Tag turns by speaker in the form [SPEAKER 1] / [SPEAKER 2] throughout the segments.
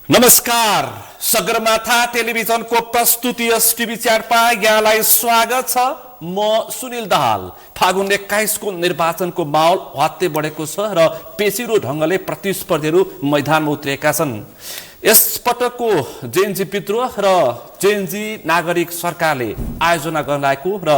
[SPEAKER 1] नमस्कार, सगरमाथा टेलिभिजनको प्रस्तुति टिभी च्याटमा यहाँलाई स्वागत छ। म सुनिल दाहाल। फागुन 21 को निर्वाचनको माहौल हत्ते बढेको छ र पेचिलो ढंगले प्रतिस्पर्धीहरू मैदानमा उत्रिएका छन्। यस पटकको जेएनजी विद्रोह र जेएनजी नागरिक सरकारले आयोजना गर्न लागेको र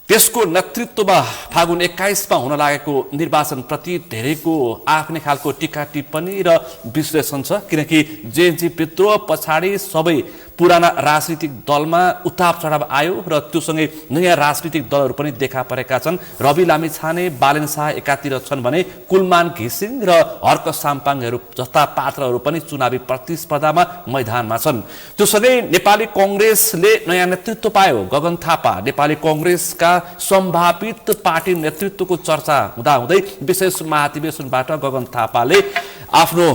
[SPEAKER 1] त्यसको नेतृत्वमा फागुन 21 मा हुन लागेको निर्वाचन प्रति धेरैको आफ्नै खालको टीका टिप्पणी र विश्लेषण छ, किनकि जेएनजी विद्रोह पछाडि सबै पुराना राजनीतिक दलमा उताप चढाव आयो र त्योसँगै नयाँ राजनीतिक दलहरू पनि देखा परेका छन्। रवि लामिछाने, बालेन शाह एकातिर छन् भने कुलमान घिसिङ र हर्क साम्पाङहरू जस्ता पात्रहरू पनि चुनावी प्रतिस्पर्धामा मैदानमा छन्। त्योसँगै नेपाली कांग्रेसले नयाँ नेतृत्व पायो। गगन थापा नेपाली कांग्रेसका सम्भावित पार्टी नेतृत्वको चर्चा हुँदाहुँदै विशेष महाधिवेशनबाट गगन थापाले आफ्नो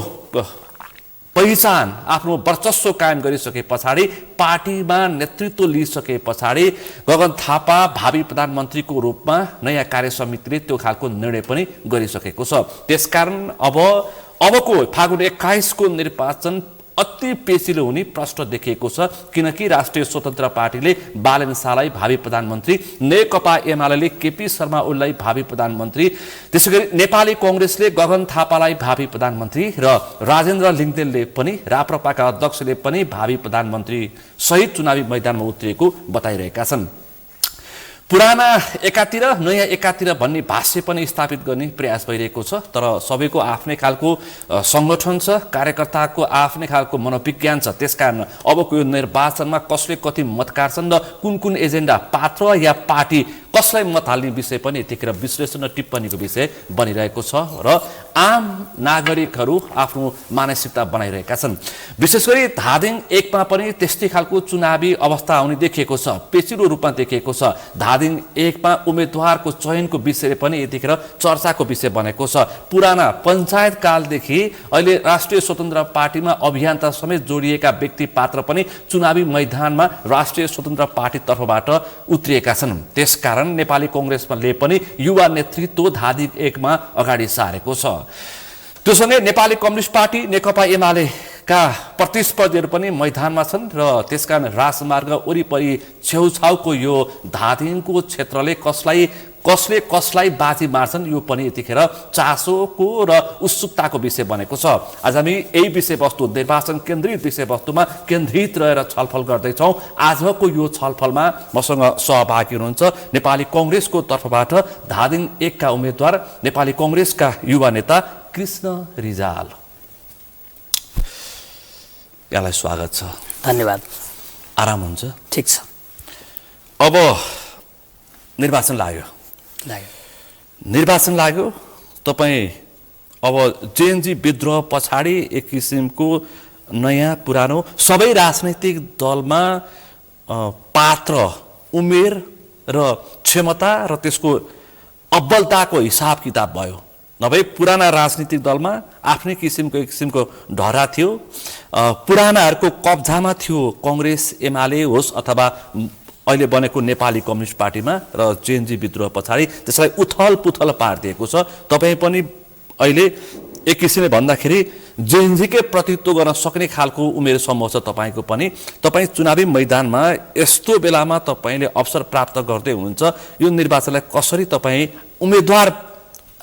[SPEAKER 1] पहिचान, आफ्नो वर्चस्व कायम गरिसके पछाडि, पार्टीमा नेतृत्व लिइसके पछाडि गगन थापा भावी प्रधानमन्त्रीको रूपमा नयाँ कार्य समितिले त्यो खालको निर्णय पनि गरिसकेको छ। त्यसकारण अबको फागुन 21 को निर्वाचन अति पेचिलो हुने प्रश्न देखिएको छ, किनकि राष्ट्रिय स्वतन्त्र पार्टीले बालेन शाहलाई भावी प्रधानमन्त्री, नेकपा एमाले केपी शर्मा ओलीलाई भावी प्रधानमन्त्री, त्यसैगरी नेपाली कांग्रेसले गगन थापालाई भावी प्रधानमन्त्री र राजेन्द्र लिङदेनले पनि राप्रपाका अध्यक्षले पनि भावी प्रधानमन्त्री सहित चुनावी मैदानमा उत्रिएको बताइरहेका छन्। पुराना एकातिर नयाँ एकातिर भन्ने भाष्य पनि स्थापित गर्ने प्रयास भइरहेको छ, तर सबैको आफ्नै खालको संगठन छ, कार्यकर्ताको आफ्नै खालको मनोविज्ञान छ। त्यसकारण अबको यो निर्वाचनमा कसले कति मत काट्छन् र कुन कुन एजेन्डा, पात्र या पार्टी कसलाई मत हाल्ने विषय पनि यतिखेर विश्लेषण र टिप्पणीको विषय बनिरहेको छ र आम नागरिकहरू आफ्नो मानसिकता बनाइरहेका छन्। विशेष गरी धादिङ 1 मा पनि त्यस्तै खालको चुनावी अवस्था आउने देखिएको छ, पेचिलो रूपमा देखिएको छ। धादिङ 1 मा उम्मेदवारको चयनको विषय पनि यतिखेर चर्चाको विषय बनेको छ। पुराना पञ्चायत कालदेखि अहिले राष्ट्रिय स्वतन्त्र पार्टीमा अभियन्ता समेत जोडिएका व्यक्ति पात्र पनि चुनावी मैदानमा राष्ट्रिय स्वतन्त्र पार्टी तर्फबाट उत्रिएका छन्। त्यसकारण नेपाली कांग्रेसले पनि युवा नेतृत्व धादिङ 1 मा अगाडि सारेको छ। त्यससँगै नेपाली कम्युनिस्ट पार्टी, नेकपा एमाले का प्रतिस्पर्धीहरू पनि मैदानमा छन् र त्यसकारण राजमार्ग वरिपरि छेउछाउको यो धादिङको क्षेत्रले कसले कसलाई बाजी मार्छन् यो पनि यतिखेर चासोको र उत्सुकताको विषय बनेको छ। आज हामी यही विषयवस्तु, निर्वाचन केन्द्रित विषयवस्तुमा केन्द्रित रहेर छलफल गर्दैछौँ। आजको यो छलफलमा मसँग सहभागी हुनुहुन्छ नेपाली कांग्रेसको तर्फबाट धादिङ 1 का उम्मेद्वार, नेपाली कांग्रेसका युवा नेता कृष्ण रिजाल। यहाँलाई स्वागत छ।
[SPEAKER 2] धन्यवाद।
[SPEAKER 1] आराम हुन्छ?
[SPEAKER 2] ठीक छ।
[SPEAKER 1] अब निर्वाचन लाग्यो। तपाईँ अब जेएनजी विद्रोह पछाडि एक किसिमको नयाँ पुरानो सबै राजनैतिक दलमा पात्र, उमेर र क्षमता र त्यसको अब्बलताको हिसाब किताब भयो। नभए पुराना राजनीतिक दलमा आफ्नै किसिमको ढरा थियो, पुरानाहरूको कब्जामा थियो कांग्रेस एमाले होस् अथवा अहिले बनेको नेपाली कम्युनिस्ट पार्टीमा, र जेएनजी विद्रोह पछाडि त्यसलाई उथल पुथल पारिदिएको छ। तपाईँ पनि अहिले एक किसिमले भन्दाखेरि जेएनजीकै प्रतिनिधित्व गर्न सक्ने खालको उमेर समूह छ तपाईँको पनि। तपाईँ चुनावी मैदानमा यस्तो बेलामा तपाईँले अवसर प्राप्त गर्दै हुनुहुन्छ, यो निर्वाचनलाई कसरी तपाईँ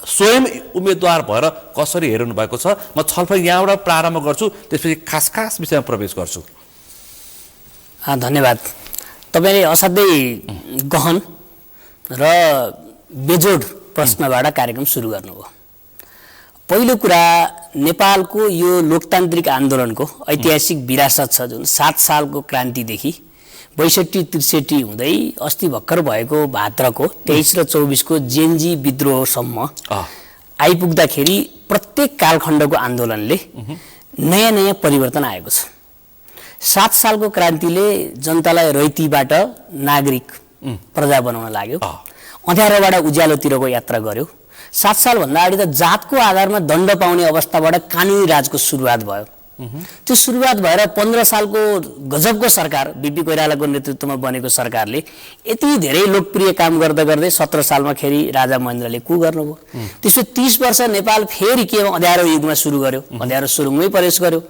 [SPEAKER 1] स्वयं उम्मेदवार भएर कसरी हेर्नु भएको छ? म छलफल यहाँबाट प्रारम्भ गर्छु, त्यसपछि खास विषयमा प्रवेश गर्छु।
[SPEAKER 2] धन्यवाद। तपाईँले असाध्यै गहन र बेजोड प्रश्नबाट कार्यक्रम सुरु गर्नुभयो। पहिलो कुरा, नेपालको यो लोकतान्त्रिक आन्दोलनको ऐतिहासिक विरासत छ, जुन 7 सालको क्रान्तिदेखि 62-63 हुँदै अस्ति भर्खर भएको भाद्रको 23 र 24 को जेएनजी विद्रोहसम्म आइपुग्दाखेरि प्रत्येक कालखण्डको आन्दोलनले नयाँ परिवर्तन आएको छ। 7 सालको क्रान्तिले जनतालाई रैतीबाट नागरिक प्रजा बनाउन लाग्यो, अँध्यारोबाट उज्यालोतिरको यात्रा गर्यो। 7 सालभन्दा अगाडि त जातको आधारमा दण्ड पाउने अवस्थाबाट कानुनी राजको सुरुवात भयो। त्यो सुरुवात भएर 15 सालको गजबको सरकार बिपी कोइरालाको नेतृत्वमा बनेको सरकारले यति धेरै लोकप्रिय काम गर्दा गर्दै 17 सालमा फेरि राजा महेन्द्रले कु गर्नुभयो। त्यसपछि 30 वर्ष नेपाल फेरि के अँध्यारो युगमा सुरु गर्यो, अँध्यारो सुरुङमै प्रवेश गर्यो।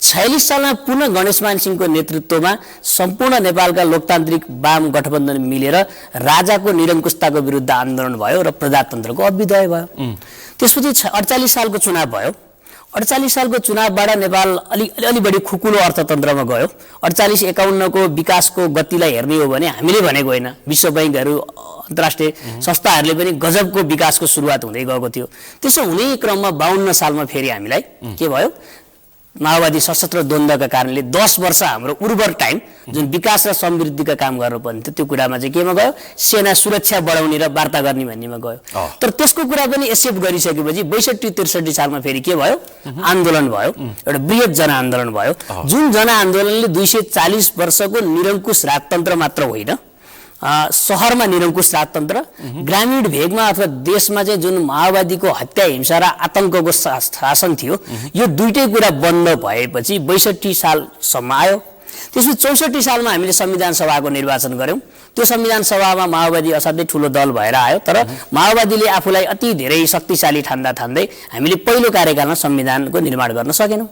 [SPEAKER 2] 46 सालमा पुनः गणेशमान सिंहको नेतृत्वमा सम्पूर्ण नेपालका लोकतान्त्रिक वाम गठबन्धन मिलेर राजाको निरङ्कुशताको विरुद्ध आन्दोलन भयो र प्रजातन्त्रको अभ्युदय भयो। त्यसपछि 48 सालको चुनाव भयो। 48 सालको चुनावबाट नेपाल अलि बढी खुकुलो अर्थतन्त्रमा गयो। 48-51 को विकासको गतिलाई हेर्ने हो भने हामीले भनेको होइन, विश्व बैंकहरू अन्तर्राष्ट्रिय संस्थाहरूले पनि गजबको विकासको सुरुवात हुँदै गएको थियो। त्यसो हुने क्रममा 52 सालमा फेरि हामीलाई के भयो, माओवादी सशस्त्र द्वन्द्वका कारणले 10 वर्ष हाम्रो उर्वर टाइम जुन विकास र समृद्धिका काम गर्नुपर्ने थियो त्यो कुरामा चाहिँ केमा गयो, सेना सुरक्षा बढाउने र वार्ता गर्ने भन्नेमा गयो। तर त्यसको कुरा पनि एक्सेप्ट गरिसकेपछि 62-63 सालमा फेरि के भयो, आन्दोलन भयो, एउटा बृहत जनआन्दोलन भयो। जुन जनआन्दोलनले 240 वर्षको निरङ्कुश राजतन्त्र मात्र होइन, सहरमा निरङ्कुश राजतन्त्र, ग्रामीण भेगमा अथवा देशमा चाहिँ जुन माओवादीको हत्या हिंसा र आतंकको शासन थियो, यो दुईटै कुरा बन्द भएपछि 62 सालसम्म आयो। त्यसपछि 64 सालमा हामीले संविधान सभाको निर्वाचन गर्यौं। त्यो संविधान सभामा माओवादी असाध्यै ठुलो दल भएर आयो, तर माओवादीले आफूलाई अति धेरै शक्तिशाली ठान्दै हामीले पहिलो कार्यकालमा संविधानको निर्माण गर्न सकेनौं।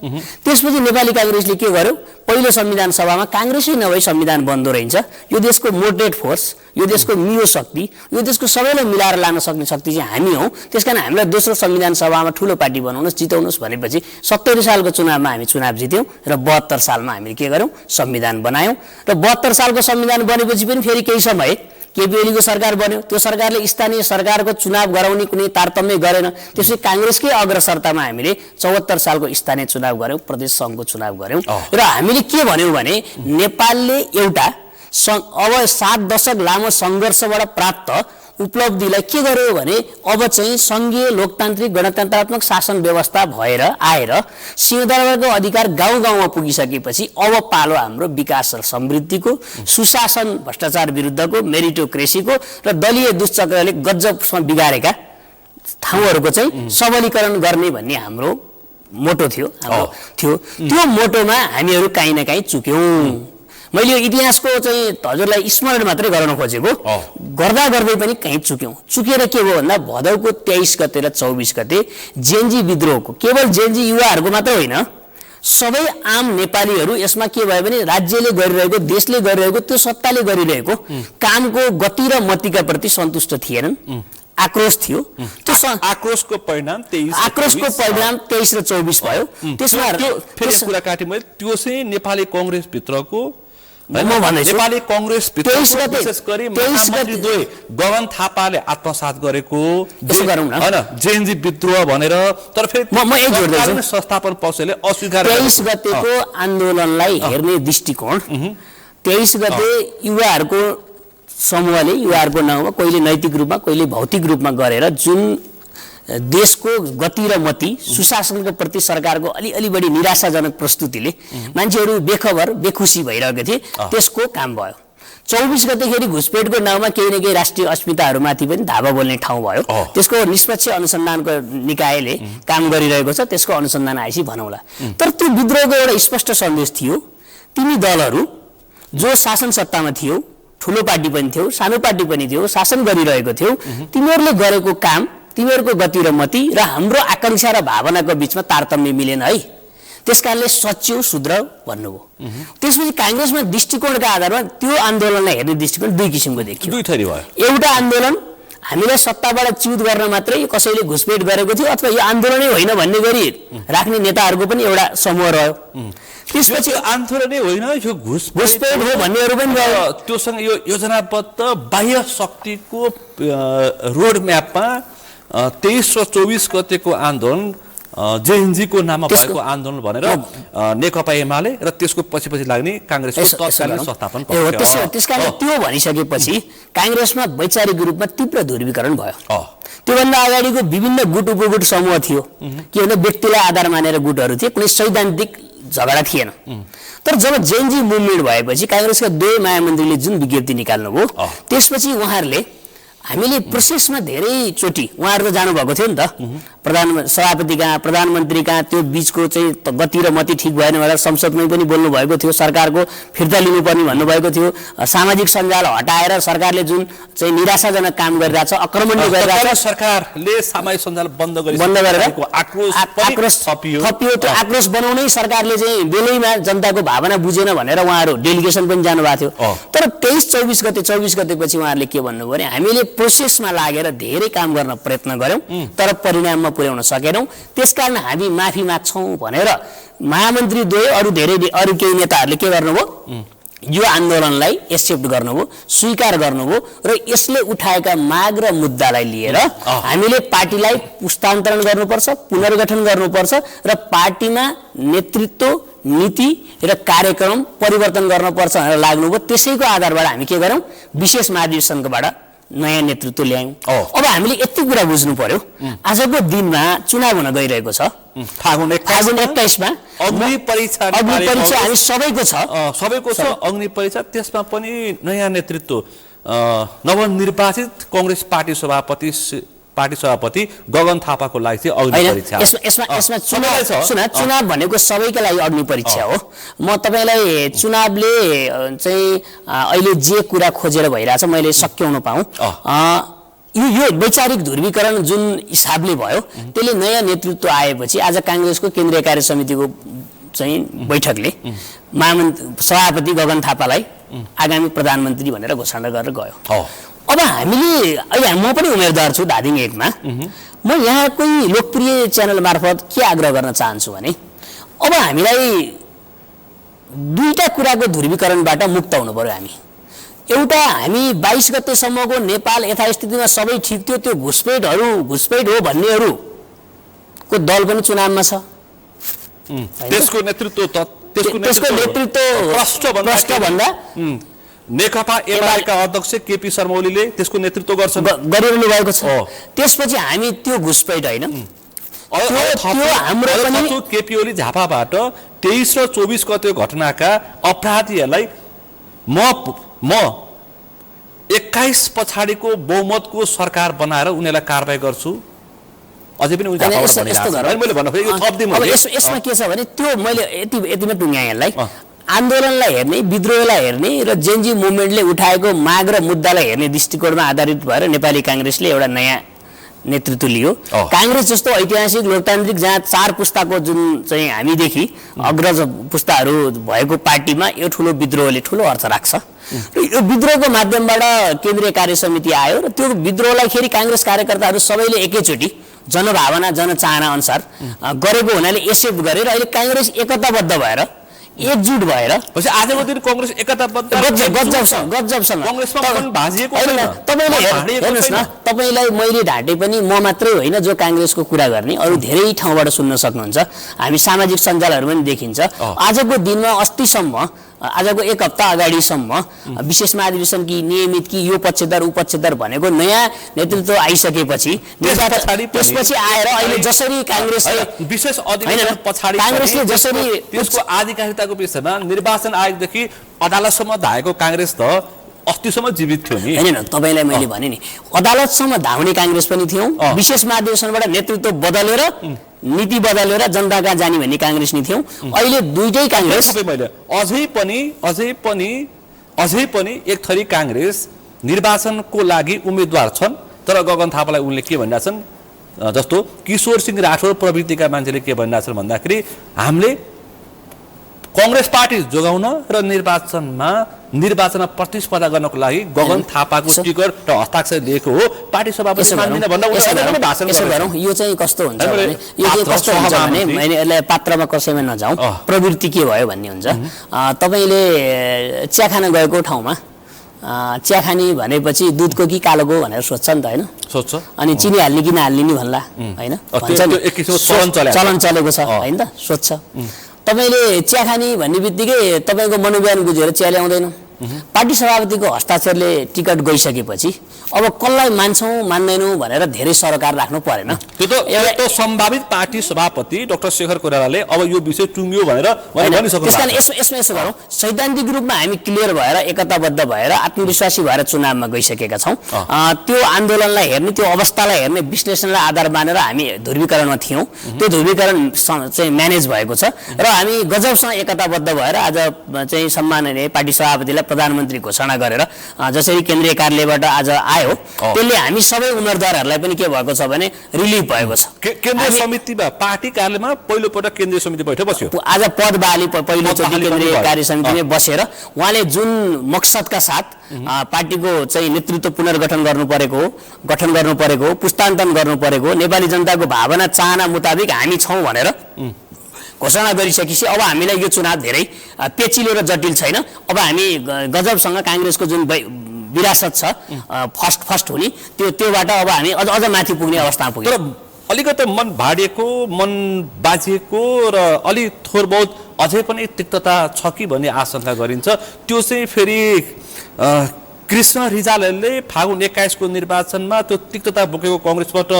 [SPEAKER 2] त्यसपछि नेपाली कांग्रेसले के गर्यो, पहिलो संविधान सभामा कांग्रेसै नभई संविधान बन्द रहन्छ। यो देशको मोडरेट फोर्स, यो देशको मियो शक्ति, यो देशको सबैलाई मिलाएर लान सक्ने शक्ति चाहिँ हामी हौं। त्यसकारण हामीलाई दोस्रो संविधान सभामा ठुलो पार्टी बनाउनुस्, जिताउनुस् भनेपछि 70 सालको चुनावमा हामी चुनाव जित्यौं र 72 सालमा हामीले के गर्यौं, संविधान बनायौं। र 72 सालको संविधान बनेपछि पनि फेरि केही समय केपी ओलीको सरकार बन्यो। त्यो सरकारले स्थानीय सरकारको चुनाव गराउने कुनै तारतम्य गरेन। त्यसपछि कांग्रेसकै अग्रसरतामा हामीले 74 सालको स्थानीय चुनाव गर्यौं, प्रदेश संघको चुनाव गर्यौं। र हामीले के भन्यौं भने नेपालले एउटा अब 7 दशक लामो संघर्षबाट प्राप्त उपलब्धिलाई के गर्यो भने अब चाहिँ संघीय लोकतान्त्रिक गणतन्त्रात्मक शासन व्यवस्था भएर आएर सिंहदरबारको अधिकार गाउँ गाउँमा पुगिसकेपछि अब पालो हाम्रो विकास र समृद्धिको, सुशासन भ्रष्टाचार विरुद्धको, मेरिटोक्रेसीको र दलीय दुष्चक्रले गजबसँग बिगारेका ठाउँहरूको चाहिँ सबलीकरण गर्ने भन्ने हाम्रो मोटो थियो। त्यो मोटोमा हामीहरू काहीँ न काहीँ चुक्यौं। मैले यो इतिहासको चाहिँ हजुरलाई स्मरण मात्रै गराउन खोजेको, गर्दा गर्दै पनि कहीँ चुकेर के भयो भन्दा भदौको 23 गते र 24 गते जेएनजी विद्रोहको, केवल जेएनजी युवाहरूको मात्र होइन, सबै आम नेपालीहरू यसमा के भयो भने राज्यले गरिरहेको, देशले गरिरहेको, त्यो सत्ताले गरिरहेको कामको गति र मतिका प्रति सन्तुष्ट थिएनन्। आक्रोश थियो। त्यो
[SPEAKER 1] आक्रोशको परिणाम
[SPEAKER 2] 23 र 24 भयो। त्यसमा
[SPEAKER 1] फेरि कुरा काटे मैले, त्यो चाहिँ नेपाली कांग्रेस भित्रको
[SPEAKER 2] नेपाली
[SPEAKER 1] कांग्रेस विशेष गरी गगन थापाले आत्मसात गरेको हैन जेएनजी विद्रोह भनेर, तर फेरि
[SPEAKER 2] म यही जोड्दैछु,
[SPEAKER 1] संस्थापन पक्षले अस्वीकार
[SPEAKER 2] 23 गतेको आन्दोलनलाई हेर्ने दृष्टिकोण, 23 गते युवाहरूको समूहले, युवाहरूको नाउँमा कहिले नैतिक रूपमा कहिले भौतिक रूपमा गरेर जुन देशको गति र मति, सुशासनको प्रति सरकारको अलि बढी निराशाजनक प्रस्तुतिले मान्छेहरू बेखबर बेखुसी भइरहेको थिए, त्यसको काम भयो। 24 गतेखेरि घुसपेटको नाउँमा केही न केही राष्ट्रिय अस्मिताहरूमाथि पनि धावा बोल्ने ठाउँ भयो। त्यसको निष्पक्ष अनुसन्धानको निकायले काम गरिरहेको छ, त्यसको अनुसन्धान आएपछि भनौँला। तर त्यो विद्रोहको एउटा स्पष्ट सन्देश थियो, तिमी दलहरू जो शासन सत्तामा थियौ, ठुलो पार्टी पनि थियौ, सानो पार्टी पनि थियो, शासन गरिरहेको थियौ, तिमीहरूले गरेको काम, तिमीहरूको गति र मति र हाम्रो आकांक्षा र भावनाको बीचमा तारतम्य मिलेन है, त्यसकारणले सच्याउ सुध्र भन्नुभयो। त्यसपछि कांग्रेसमा दृष्टिकोणका आधारमा त्यो आन्दोलनलाई हेर्ने दृष्टिकोण दुई किसिमको देखियो।
[SPEAKER 1] दुई थरी भयो।
[SPEAKER 2] एउटा आन्दोलन हामीलाई सत्ताबाट च्युत गर्न मात्रै कसैले घुसपेट गरेको थियो अथवा यो आन्दोलनै होइन भन्ने गरी राख्ने नेताहरूको पनि एउटा समूह रह्यो।
[SPEAKER 1] त्यसपछि आन्दोलनै होइन, यो
[SPEAKER 2] घुसपेट हो भन्नेहरू पनि रह्यो।
[SPEAKER 1] त्योसँग यो योजनाबद्ध बाह्य शक्तिको रोड म्यापमा 23 र 24 गतेको आन्दोलन जेएनजी को नाममा भएको आन्दोलन भनेर नेकपा एमाले र त्यसको पछि लाग्ने कांग्रेसको तत्कालीन संस्थापन पक्ष।
[SPEAKER 2] त्यसकारण त्यो भनिसकेपछि कांग्रेसमा वैचारिक रूपमा तीव्र ध्रुवीकरण भयो। त्योभन्दा अगाडिको विभिन्न गुट उपगुट समूह थियो, के भन्दा व्यक्तिलाई आधार मानेर गुटहरू थिए, कुनै सैद्धान्तिक झगडा थिएन। तर जब जेएनजी मुभमेन्ट भएपछि कांग्रेसका दुवै महामन्त्रीले जुन विज्ञप्ति निकाल्नुभयो, त्यसपछि उहाँहरूले हामीले प्रोसेसमा धेरै चोटि उहाँहरू त जानुभएको थियो नि त, सभापति कहाँ प्रधानमन्त्री कहाँ त्यो बीचको चाहिँ गति र मति ठिक भएन भनेर संसदमै पनि बोल्नु भएको थियो। सरकारको फिर्ता लिनुपर्ने भन्नुभएको थियो। सामाजिक सञ्जाल हटाएर सरकारले जुन चाहिँ निराशाजनक काम गरिरहेछ, आक्रमण गरिरहेछ,
[SPEAKER 1] सरकारले सामाजिक सञ्जाल बन्द
[SPEAKER 2] गरेर
[SPEAKER 1] आक्रोश थपियो।
[SPEAKER 2] त्यो आक्रोश बनाउनै सरकारले चाहिँ बेलैमा जनताको भावना बुझेन भनेर उहाँहरू डेलिगेसन पनि जानुभएको थियो। तर 23-24 गतेपछि उहाँहरूले के भन्नुभयो भने हामीले प्रोसेसमा लागेर धेरै काम गर्न प्रयत्न गर्यौं तर परिणाममा पुर्याउन सकेनौं, त्यसकारण हामी माफी माग्छौं भनेर महामन्त्री द्वय अरू केही नेताहरूले के गर्नुभयो, यो आन्दोलनलाई एक्सेप्ट गर्नुभयो, स्वीकार गर्नुभयो र यसले उठाएका माग र मुद्दालाई लिएर हामीले पार्टीलाई पुस्तान्तरण गर्नुपर्छ, पुनर्गठन गर्नुपर्छ र पार्टीमा नेतृत्व, नीति र कार्यक्रम परिवर्तन गर्नुपर्छ भनेर लाग्नुभयो। त्यसैको आधारबाट हामी के गर्यौं, विशेष महाधिवेशनकोबाट नयाँ नेतृत्व ल्यायौं। अब हामीले यति कुरा बुझ्नु पर्यो, आजको दिनमा चुनाव हुन गइरहेको छ फागुन 21 मा
[SPEAKER 1] अग्नि परीक्षा
[SPEAKER 2] हामी सबैको छ
[SPEAKER 1] अग्नि परीक्षा। त्यसमा पनि नयाँ नेतृत्व नवनिर्वाचित कांग्रेस पार्टी सभापति गगन थापाको लागि चाहिँ अग्नि परीक्षा।
[SPEAKER 2] यसमा चुनाव भनेको सबैका लागि अग्नि परीक्षा हो। म तपाईलाई चुनावले चाहिँ अहिले जे कुरा खोजेर भइरहेछ मैले सच्याउन पाऊँ, यो वैचारिक ध्रुवीकरण जुन हिसाबले भयो त्यसले नयाँ नेतृत्व आएपछि आज कांग्रेसको केन्द्रीय कार्य समितिको चाहिँ बैठकले सभापति गगन थापालाई आगामी प्रधानमन्त्री भनेर घोषणा गरेर गयो। अब हामीले अहिले म पनि उम्मेदवार छु धादिङ 1 मा, म यहाँ कोही लोकप्रिय च्यानल मार्फत के आग्रह गर्न चाहन्छु भने अब हामीलाई दुईटा कुराको ध्रुवीकरणबाट मुक्त हुनु पर्यो। एउटा हामी 22 गतेसम्मको नेपाल यथास्थितिमा सबै ठिक थियो, त्यो घुसपेट हो भन्नेहरूको दल पनि चुनावमा छ,
[SPEAKER 1] त्यसको नेतृत्व
[SPEAKER 2] भ्रष्ट भन्दा
[SPEAKER 1] नेकपा एमालेका अध्यक्ष केपी शर्मा ओलीले त्यसको नेतृत्व
[SPEAKER 2] गरिरहनु भएको छ। त्यसपछि हामी त्यो घुसपेट होइन,
[SPEAKER 1] हाम्रो पनि केपी ओली झापाबाट 23 र 24 गते घटनाका अपराधीहरूलाई म 21 पछाडिको बहुमतको सरकार बनाएर उनीहरूलाई कारबाही गर्छु, अझै पनि
[SPEAKER 2] यसमा के छ भने त्यो मैले यतिमा टुङ्ग्याएँ यसलाई। आन्दोलनलाई हेर्ने, विद्रोहलाई हेर्ने र जेनजी मुभमेन्टले उठाएको माग र मुद्दालाई हेर्ने दृष्टिकोणमा आधारित भएर नेपाली कांग्रेसले एउटा नयाँ नेतृत्व लियो। कांग्रेस जस्तो ऐतिहासिक लोकतान्त्रिक जहाँ 4 पुस्ताको जुन चाहिँ हामीदेखि अग्रज पुस्ताहरू भएको पार्टीमा यो ठुलो विद्रोहले ठुलो अर्थ राख्छ र यो विद्रोहको माध्यमबाट केन्द्रीय कार्य समिति आयो र त्यो विद्रोहलाई फेरि कांग्रेस कार्यकर्ताहरू सबैले एकैचोटि जनभावना जनचाहना अनुसार गरेको हुनाले एक्सेप्ट गरेर अहिले कांग्रेस एकताबद्ध भएर एकजुट भएर
[SPEAKER 1] आजको दिन कांग्रेस एकताबद्ध
[SPEAKER 2] गजबसँग हेर्नुहोस् न, तपाईलाई मैले ढाँटे पनि म मात्रै होइन जो कांग्रेसको कुरा गर्ने, अरू धेरै ठाउँबाट सुन्न सक्नुहुन्छ। हामी सामाजिक सञ्जालहरू पनि देखिन्छ। आजको दिनमा अस्तिसम्म आजको 1 हप्ता अगाडिसम्म विशेष महाधिवेशन कि नियमित कि यो पक्षधर उ पक्षधर भनेको नयाँ नेतृत्व आइसकेपछि त्यसपछि आएर अहिले जसरी कांग्रेसले
[SPEAKER 1] विशेष अधिवेशन पछाडि
[SPEAKER 2] कांग्रेसले जसरी
[SPEAKER 1] त्यसको आधिकारिकताको विषयमा निर्वाचन आयोगदेखि अदालतसम्म धाएको कांग्रेस त अस्तिसम्म जीवित थियो नि।
[SPEAKER 2] हैन तपाईलाई मैले भने नि अदालतसम्म धाउने कांग्रेस पनि थियौं, विशेष महाधिवेशनबाट नेतृत्व बदलेर नीति बदलेर जनता कहाँ जाने भन्ने कांग्रेस नि थियौं। अहिले दुईटै कांग्रेस
[SPEAKER 1] अझै पनि एक थरी कांग्रेस निर्वाचनको लागि उम्मेदवार छन्, तर गगन थापालाई उनले के भनिरहेछन्, जस्तो किशोर सिंह राठौर प्रवृत्तिका मान्छेले के भनिरहेछन् भन्दाखेरि हामीले कांग्रेस पार्टी जोगाउन र निर्वाचनमा प्रतिस्पर्धा गर्नको लागि गगन थापाको टिकट र हस्ताक्षर दिएको हो, पार्टी सभापति मान्दिन भन्दा उनीहरूले भाषण गरेको।
[SPEAKER 2] यो चाहिँ कस्तो हुन्छ भने मैले यसलाई पात्रमा कसैमा नजाउँ, प्रवृत्ति के भयो भन्ने हुन्छ। तपाईले चिया खान गएको ठाउँमा चिया खानी भनेपछि दुधको कि कालोको भनेर सोध्छ नि त, हैन?
[SPEAKER 1] सोध्छ।
[SPEAKER 2] अनि चिनी हाल्ने कि नहाल्ने नि भन्ला, हैन? चलन चलेको छ, हैन त? सोध्छ। तपाईले चिया खानी भन्ने बित्तिकै तपाईको मनोविज्ञान बुझेर चिया ल्याउँदैन, पार्टी सभापतिको हस्ताक्षरले टिकट गइसकेपछि अब कसलाई मान्छौँ मान्दैनौँ भनेर धेरै सरकार राख्नु परेन।
[SPEAKER 1] त्यो सम्भावित पार्टी सभापति डाक्टर शेखर कोइरालाले अब यो विषय टुङ्ग्यो भनेर भनिसक्नु।
[SPEAKER 2] त्यसकारण यसमा यसो गरौँ, सैद्धान्तिक रूपमा हामी क्लियर भएर एकताबद्ध भएर आत्मविश्वासी भएर चुनावमा गइसकेका छौँ। त्यो आन्दोलनलाई हेर्ने, त्यो अवस्थालाई हेर्ने, विश्लेषणलाई आधार मानेर हामी ध्रुवीकरणमा थियौँ। त्यो ध्रुवीकरण चाहिँ म्यानेज भएको छ र हामी गजबसँग एकताबद्ध भएर आज चाहिँ सम्माननीय पार्टी सभापतिलाई प्रधानमन्त्री घोषणा गरेर जसरी केन्द्रीय कार्यालयबाट आज आयो त्यसले हामी सबै उम्मेदवारहरूलाई पनि के भएको छ भने रिलिफ भएको छ।
[SPEAKER 1] केन्द्रीय समितिमा पार्टी कार्यालयमा पहिलोपटक केन्द्रीय समिति बैठक बस्यो।
[SPEAKER 2] आज पद बहाली पहिलोचोटि केन्द्रीय कार्य समितिमा बसेर उहाँले जुन मकसदका साथ पार्टीको चाहिँ नेतृत्व पुनर्गठन गर्नु परेको हो, पुस्तान्तरण गर्नु परेको हो, नेपाली जनताको भावना चाहना मुताबिक हामी छौँ भनेर घोषणा गरिसकेपछि अब हामीलाई यो चुनाव धेरै पेचिलो र जटिल छैन। अब हामी गजबसँग काङ्ग्रेसको जुन विरासत छ फर्स्ट हुने त्योबाट अब हामी अझ माथि पुग्ने अवस्थामा पुग्यौँ।
[SPEAKER 1] तर अलिकति मन भाडिएको, मन बाजिएको र अलि थोर बहुत अझै पनि तिक्तता छ कि भन्ने आशंका गरिन्छ। त्यो चाहिँ फेरि कृष्ण रिजालले फागुन 21 को निर्वाचनमा त्यो तिक्तता बोकेको काङ्ग्रेसबाट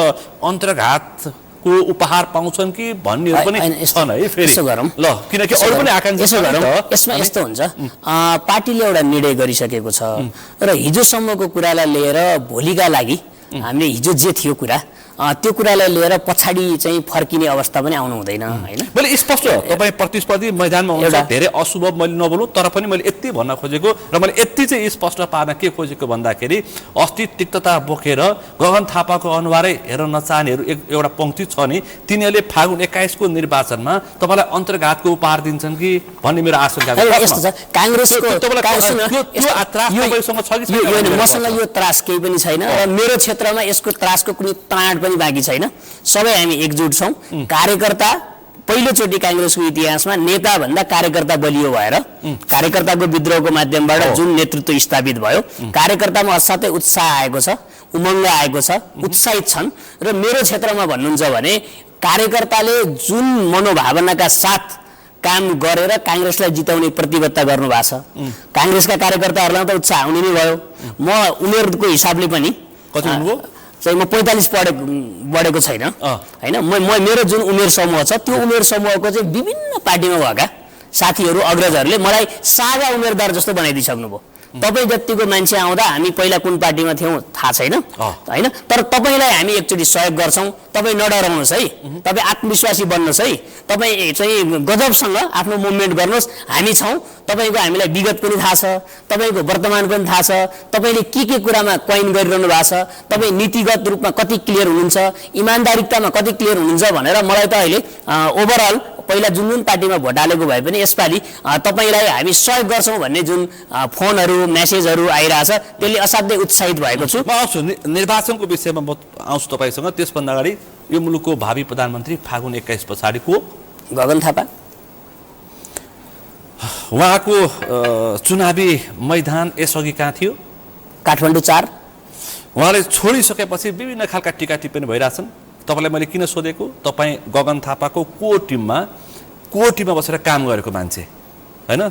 [SPEAKER 1] अन्तर्घातको उपहार पाउँछन् कि भन्नेहरू पनि छन् है। फेरि
[SPEAKER 2] यसो गरौँ
[SPEAKER 1] ल, किनकि अरू पनि आकांक्षा
[SPEAKER 2] यसो गरौँ। यसमा यस्तो हुन्छ, पार्टीले एउटा निर्णय गरिसकेको छ र हिजोसम्मको कुरालाई लिएर भोलिका लागि हामीले हिजो जे थियो कुरा त्यो कुरालाई लिएर पछाडि चाहिँ फर्किने अवस्था पनि आउनु हुँदैन हैन।
[SPEAKER 1] मैले स्पष्ट तपाईँ प्रतिस्पर्धी मैदानमा हुनुहुन्छ, धेरै अशुभ मैले नबोलौँ, तर पनि मैले यति भन्न खोजेको र मैले यति चाहिँ स्पष्ट पार्न के खोजेको भन्दाखेरि अस्ति तिक्तता बोकेर गगन थापाको अनुहारै हेर्न नचाहनेहरू एउटा पङ्क्ति छ नि, तिनीहरूले फागुन 21 को निर्वाचनमा तपाईँलाई अन्तर्घातको उपहार दिन्छन् कि भन्ने मेरो आशंका
[SPEAKER 2] यस्तो छ। काङ्ग्रेसको मसँग यो त्रास केही पनि छैन र मेरो क्षेत्रमा यसको त्रासको कुनै त्राण पनि बाँकी छैन। सबै हामी एकजुट छौँ। कार्यकर्ता पहिलोचोटि काङ्ग्रेसको इतिहासमा नेता भन्दा कार्यकर्ता बलियो भएर कार्यकर्ताको विद्रोहको माध्यमबाट जुन नेतृत्व स्थापित भयो, कार्यकर्तामा असाध्यै उत्साह आएको छ, उमङ्ग आएको छ, उत्साहित छन्। र मेरो क्षेत्रमा भन्नुहुन्छ भने कार्यकर्ताले जुन मनोभावनाका साथ काम गरेर काङ्ग्रेसलाई जिताउने प्रतिबद्धता गर्नु भएको छ, काङ्ग्रेसका कार्यकर्ताहरूलाई त उत्साह आउने नै भयो। म उमेरको हिसाबले पनि चाहिँ म 45 बढेको छैन हैन। मेरो जुन उमेर समूह छ त्यो उमेर समूहको चाहिँ विभिन्न पार्टीमा भएका साथीहरू अग्रजहरूले मलाई साझा उमेरदार जस्तो बनाइदिइसक्नुभयो। तपाईँ जतिको मान्छे आउँदा हामी पहिला कुन पार्टीमा थियौँ थाहा छैन हैन, तर तपाईँलाई हामी एकचोटि सहयोग गर्छौँ। तपाईँ नडराउनुहोस् है, तपाईँ आत्मविश्वासी बन्नुहोस् है, तपाईँ चाहिँ गजबसँग आफ्नो मुभमेन्ट गर्नुहोस्, हामी छौँ। तपाईँको हामीलाई विगत पनि थाहा छ, तपाईँको वर्तमान पनि थाहा छ, तपाईँले के कुरामा क्वाइन गरिरहनु भएको छ, तपाईँ नीतिगत रूपमा कति क्लियर हुनुहुन्छ, इमान्दारिकतामा कति क्लियर हुनुहुन्छ भनेर मलाई त अहिले ओभरअल पहिला जुन पार्टीमा भोट हालेको भए पनि यसपालि तपाईँलाई हामी सहयोग गर्छौँ भन्ने जुन फोनहरू मेसेजहरू आइरहेछ त्यसले असाध्यै उत्साहित भएको छु।
[SPEAKER 1] म आउँछु निर्वाचनको विषयमा, म आउँछु तपाईँसँग। त्यसभन्दा अगाडि यो मुलुकको भावी प्रधानमन्त्री फागुन 21 पछाडिको
[SPEAKER 2] गगन थापा,
[SPEAKER 1] उहाँको चुनावी मैदान यसअघि कहाँ थियो?
[SPEAKER 2] काठमाडौँ 4।
[SPEAKER 1] उहाँले छोडिसकेपछि विभिन्न खालका टिका टिप्पणी भइरहेछन्। तपाईँलाई मैले किन सोधेको, तपाईँ गगन थापाको कोर टिममा बसेर काम गरेको मान्छे हैन,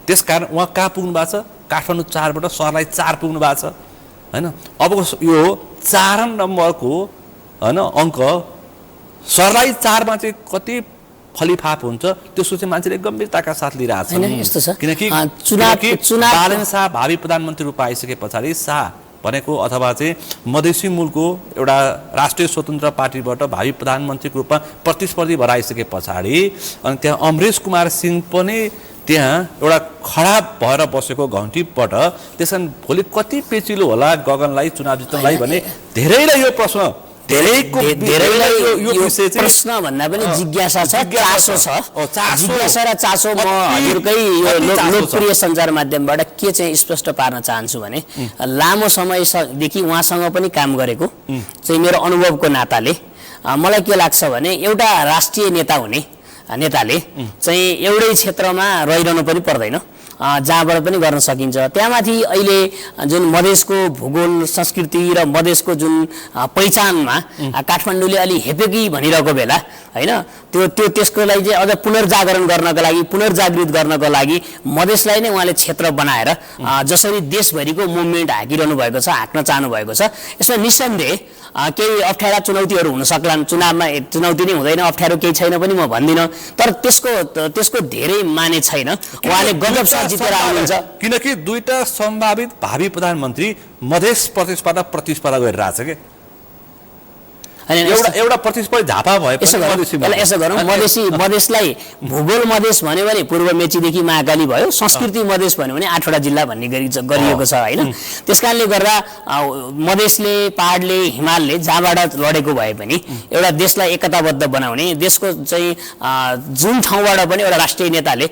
[SPEAKER 1] त्यसकारण उहाँ कहाँ पुग्नु भएको छ? काठमाडौँ 4बाट सरलाई 4 पुग्नु भएको छ हैन। अब यो 4 नम्बरको हैन अङ्क सरलाई 4मा चाहिँ कति फलिफाप हुन्छ त्यसको चाहिँ मान्छेले गम्भीरताका साथ लिइरहेछन्।
[SPEAKER 2] यस्तो छ
[SPEAKER 1] किनकि बालन शाह भावी प्रधानमन्त्री रूपमा आइसके पछाडि शाह भनेको अथवा चाहिँ मधेसी मूलको एउटा राष्ट्रिय स्वतन्त्र पार्टीबाट भावी प्रधानमन्त्रीको रूपमा प्रतिस्पर्धी भएर आइसके पछाडि अनि त्यहाँ अमरेश कुमार सिंह पनि त्यहाँ एउटा खडा भएर बसेको घन्टीपट, त्यसकारण भोलि कति पेचिलो होला गगनलाई चुनाव जित्नलाई भने धेरैलाई यो प्रश्न
[SPEAKER 2] प्रश्न भन्दा पनि जिज्ञासा छ, चासो छ। जिज्ञासा र चासो म हजुरकै यो लोकप्रिय सञ्चार माध्यमबाट के चाहिँ स्पष्ट पार्न चाहन्छु भने लामो समयदेखि उहाँसँग पनि काम गरेको चाहिँ मेरो अनुभवको नाताले मलाई के लाग्छ भने एउटा राष्ट्रिय नेता हुने नेताले चाहिँ एउटै क्षेत्रमा रहिरहनु पनि पर्दैन। जहाँबाट पनि गर्न सकिन्छ। त्यहाँमाथि अहिले जुन मधेसको भूगोल संस्कृति र मधेसको जुन पहिचानमा काठमाडौँले अलि हेपेकी भनिरहेको बेला हैन त्यसको लागि चाहिँ अझ पुनर्जागरण गर्नको लागि पुनर्जागृत गर्नको लागि मधेसलाई नै उहाँले क्षेत्र बनाएर जसरी देशभरिको मुभमेन्ट हाकिरहनु भएको छ हाक्न चाहनु भएको छ। यसमा निस्सन्देह केही अप्ठ्यारा चुनौतीहरू हुन सक्लान्। चुनावमा चुनौती नै हुँदैन, अप्ठ्यारो केही छैन पनि म भन्दिनँ, तर त्यसको धेरै माने छैन। उहाँले गजबसँग जितेर आउनुहुन्छ
[SPEAKER 1] किनकि दुईटा सम्भावित भावी प्रधानमन्त्री मधेस प्रदेशबाट प्रतिस्पर्धा गरिरहेछ के एउटा प्रतिस्पर्धी झापा भए
[SPEAKER 2] यसो गरौँ मधेसलाई भूगोल मधेस भन्यो भने पूर्व मेचीदेखि महाकाली भयो, संस्कृति मधेस भन्यो भने 8वटा जिल्ला भन्ने गरिएको छ हैन। त्यसकारणले गर्दा मधेसले पहाडले हिमालले जहाँबाट लडेको भए पनि एउटा देशलाई एकताबद्ध बनाउने देशको चाहिँ जुन ठाउँबाट पनि एउटा राष्ट्रिय नेताले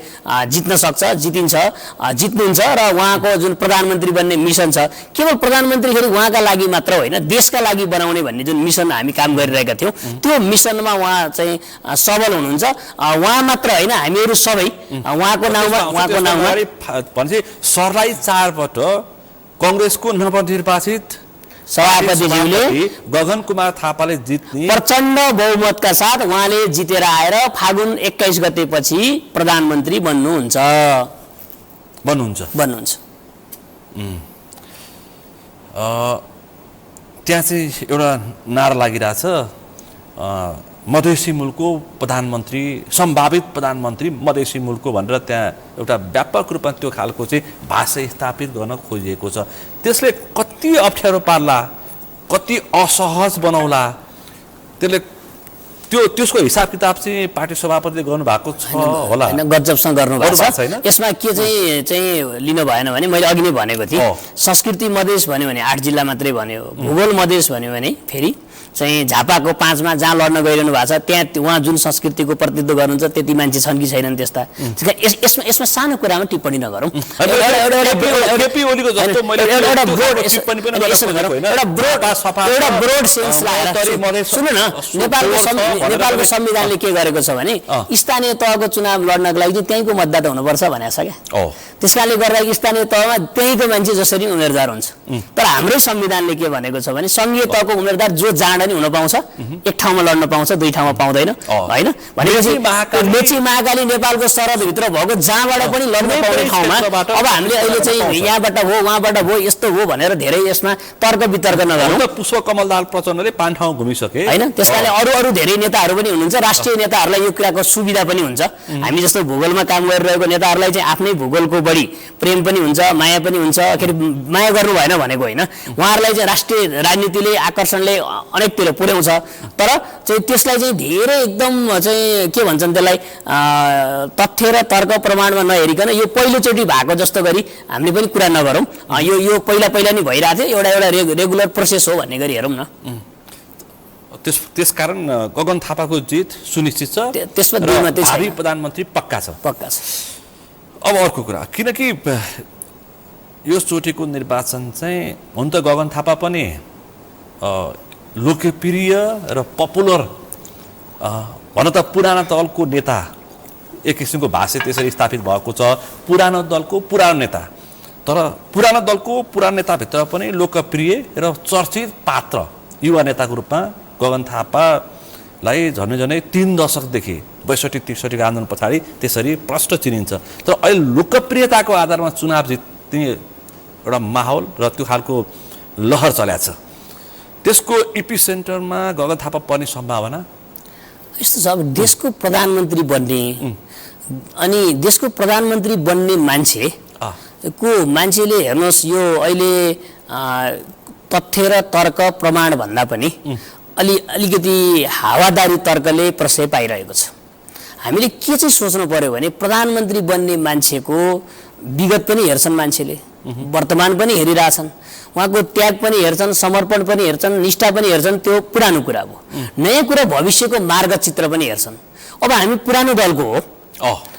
[SPEAKER 2] जित्न सक्छ जित्नुहुन्छ र उहाँको जुन प्रधानमन्त्री बन्ने मिसन छ केवल प्रधानमन्त्रीखेरि उहाँका लागि मात्र होइन देशका लागि बनाउने भन्ने जुन मिसन हामी काम गरिरहेका थियौं त्यो मिसनमा उहाँ चाहिँ सबल हुनुहुन्छ। उहाँ मात्र होइन हामीहरू सबै उहाँको नाममा
[SPEAKER 1] भनेपछि सरलाई 4 पटक कांग्रेसको नवनिर्वाचित
[SPEAKER 2] सभापतिज्यूले
[SPEAKER 1] गगन कुमार थापाले जित्ने
[SPEAKER 2] प्रचण्ड बहुमतका साथ उहाँले जितेर आएर फागुन 21 गतेपछि प्रधानमन्त्री बन्नुहुन्छ।
[SPEAKER 1] त्यहाँ चाहिँ एउटा नारा लागिरहेछ मधेसी मुलुकको प्रधानमन्त्री सम्भावित प्रधानमन्त्री मधेसी मुलुकको भनेर त्यहाँ एउटा व्यापक रूपमा त्यो खालको चाहिँ भाषा स्थापित गर्न खोजिएको छ। त्यसले कति अप्ठ्यारो पार्ला कति असहज बनाउला त्यसले त्यसको हिसाब किताब चाहिँ पार्टी सभापतिले गर्नु भएको छ होला
[SPEAKER 2] हैन गजबसँग गर्नु भएको छ। यसमा के चाहिँ लिनु भएन भने मैले अघि नै भनेको थिएँ संस्कृति मधेस भन्यो भने 8 जिल्ला मात्रै भन्यो, भूगोल मधेस भन्यो भने फेरि चाहिँ झापाको 5 मा जहाँ लड्न गइरहनु भएको छ त्यहाँ उहाँ जुन संस्कृतिको प्रतिनिधित्व गर्नुहुन्छ त्यति मान्छे छन् कि छैनन् त्यस्ता। यसमा सानो कुरामा टिप्पणी नगरौँ। एउटा ब्रोड सेन्स लगाएर सुन्नु न नेपालको संविधानले के गरेको छ भने स्थानीय तहको चुनाव लड्नको लागि त्यहीँको मतदाता हुनुपर्छ भनेको छ क्या। त्यसकारणले गर्दा स्थानीय तहमा त्यहीँको मान्छे जसरी उम्मेदवार हुन्छ। तर हाम्रै संविधानले के भनेको छ भने संघीय तहको उम्मेदवार जो जाँड नि हुन पाउँछ, एक ठाउँमा लड्न पाउँछ, दुई ठाउँमा पाउँदैन हैन। भनेपछि मेची महाकाली नेपालको सरहदभित्र भएको जहाँबाट पनि लड्न पाउने ठाउँमा अब हामीले अहिले चाहिँ यहाँबाट हो उहाँबाट हो यस्तो हो भनेर धेरै यसमा तर्क वितर्क नगरौँ।
[SPEAKER 1] पुष्पकमल दाहाल प्रचण्डले 5 ठाउँ घुमिसके हैन।
[SPEAKER 2] त्यसकारणले अरु धेरै नेताहरू पनि हुनुहुन्छ, राष्ट्रिय नेताहरूलाई यो कुराको सुविधा पनि हुन्छ। हामी जस्तो भूगोलमा काम गरिरहेको नेताहरूलाई चाहिँ आफ्नै भूगोलको बढी प्रेम पनि हुन्छ, माया पनि हुन्छ। अखेर माया गर्नु भएन भनेको होइन, उहाँहरूलाई चाहिँ राष्ट्रिय राजनीतिले आकर्षणले अनेकतिर पुर्याउँछ। तर चाहिँ त्यसलाई चाहिँ धेरै एकदम चाहिँ के भन्छन् त्यसलाई तथ्य र तर्क प्रमाणमा नहेरिकन यो पहिलोचोटि भएको जस्तो गरी हामीले पनि कुरा नगरौँ। यो पहिला नै भइरहेको थियो, एउटा रेगुलर प्रोसेस हो भन्ने गरी हेरौँ न।
[SPEAKER 1] त्यसकारण गगन थापाको जित सुनिश्चित छ,
[SPEAKER 2] त्यसमा दुई मात्रै छ,
[SPEAKER 1] भावी प्रधानमन्त्री पक्का छ। अब अर्को कुरा, किनकि यो चोटिको निर्वाचन चाहिँ हुन त गगन थापा पनि लोकप्रिय र पपुलर भन त पुरानो दलको नेता एक किसिमको भाषा त्यसरी स्थापित भएको छ। पुरानो दलको पुरानो नेता, तर पुरानो दलको पुरानो नेताभित्र पनि लोकप्रिय र चर्चित पात्र युवा नेताको रूपमा गगन थापालाई झनै 3 दशकदेखि 62-63 आन्दोलन पछाडि त्यसरी प्रष्ट चिनिन्छ। तर अहिले लोकप्रियताको आधारमा चुनाव जित्ने एउटा माहौल र त्यो खालको लहर चलेको छ। त्यसको एपिसेन्टरमा गगन थापा पर्ने सम्भावना
[SPEAKER 2] यस्तो छ। अब देशको प्रधानमन्त्री बन्ने अनि देशको प्रधानमन्त्री बन्ने मान्छेले हेर्नुहोस् यो अहिले तथ्य र तर्क प्रमाण भन्दा पनि अलिकति हावादारी तर्कले प्रश्रय पाइरहेको छ। हामीले के चाहिँ सोच्नु पर्यो भने प्रधानमन्त्री बन्ने मान्छेको विगत पनि हेर्छन् मान्छेले, वर्तमान पनि हेरिरहेछन्, उहाँको त्याग पनि हेर्छन्, समर्पण पनि हेर्छन्, निष्ठा पनि हेर्छन्। त्यो पुरानो कुरा हो। नयाँ कुरा भविष्यको मार्गचित्र पनि हेर्छन्। अब हामी पुरानो दलको हो,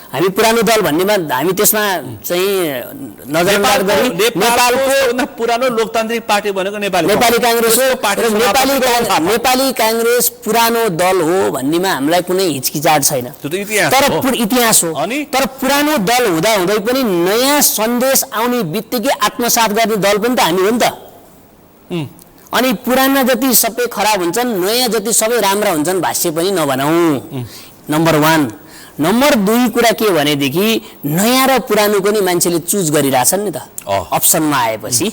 [SPEAKER 2] हामी पुरानो दल भन्नेमा हामी त्यसमा चाहिँ नजरअन्दाज गरी
[SPEAKER 1] नेपालको पुरानो लोकतान्त्रिक पार्टी भनेको
[SPEAKER 2] नेपाली कांग्रेस हो
[SPEAKER 1] पार्टी
[SPEAKER 2] नेपाली कांग्रेस पुरानो दल हो भन्नेमा हामीलाई कुनै हिचकिचाट छैन, तर इतिहास हो। तर पुरानो दल हुँदा हुँदै पनि नयाँ सन्देश आउने बित्तिकै आत्मसात गर्ने दल पनि त हामी हो नि त। अनि पुराना जति सबै खराब हुन्छन्, नयाँ जति सबै राम्रा हुन्छन् भाष्य पनि नभनौँ, नम्बर 1। नम्बर 2 कुरा के भनेदेखि नयाँ र पुरानोको नि मान्छेले चुज गरिरहेछन् नि त अप्सनमा आएपछि।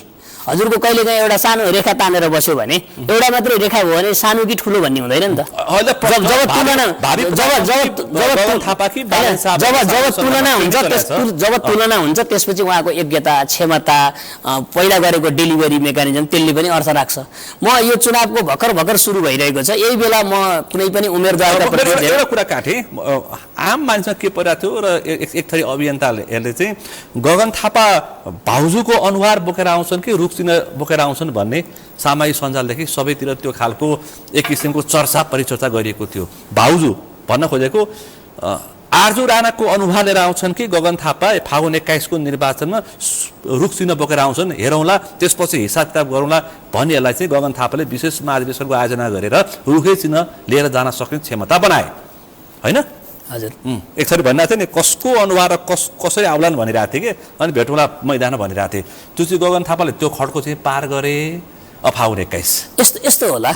[SPEAKER 2] हजुरको कहिलेकाहीँ एउटा सानो रेखा तानेर बस्यो भने एउटा मात्रै रेखा भयो भने सानो कि ठुलो भन्ने हुँदैन नि त। जब तुलना हुन्छ त्यसपछि उहाँको योग्यता, क्षमता, पहिला गरेको डेलिभरी मेकानिजम त्यसले पनि अर्थ राख्छ। म यो चुनावको भर्खर सुरु भइरहेको छ, यही बेला म कुनै पनि उम्मेदवारका प्रति
[SPEAKER 1] एउटा कुरा काटेँ। आम मान्छेमा के परिरहेको थियो र एक थरी अभियन्ताहरूले चाहिँ गगन थापा भाउजूको अनुहार बोकेर आउँछन् कि रुखसिन बोकेर आउँछन् भन्ने सामाजिक सञ्जालदेखि सबैतिर त्यो खालको एक किसिमको चर्चा परिचर्चा गरिएको थियो। भाउजू भन्न खोजेको आर्जु राणाको अनुहार लिएर आउँछन् कि गगन थापा फागुन 21 को निर्वाचनमा रुखसिन बोकेर आउँछन्, हेरौँला त्यसपछि हिसाब किताब गरौँला भन्नेहरूलाई चाहिँ गगन थापाले विशेष महाधिवेशनको आयोजना गरेर रुखै चिन्ह लिएर जान सक्ने क्षमता बनाए, होइन?
[SPEAKER 2] हजुर,
[SPEAKER 1] एकचोटि भनिरहेको थियो नि कसको अनुहार र कसरी आउलान् भनिरहेको थिएँ कि, अनि भेटौँला मैदानमा भनिरहेको थिएँ। त्यो चाहिँ गगन थापाले त्यो खड्को चाहिँ पार गरे फागुन 21।
[SPEAKER 2] यस्तो होला।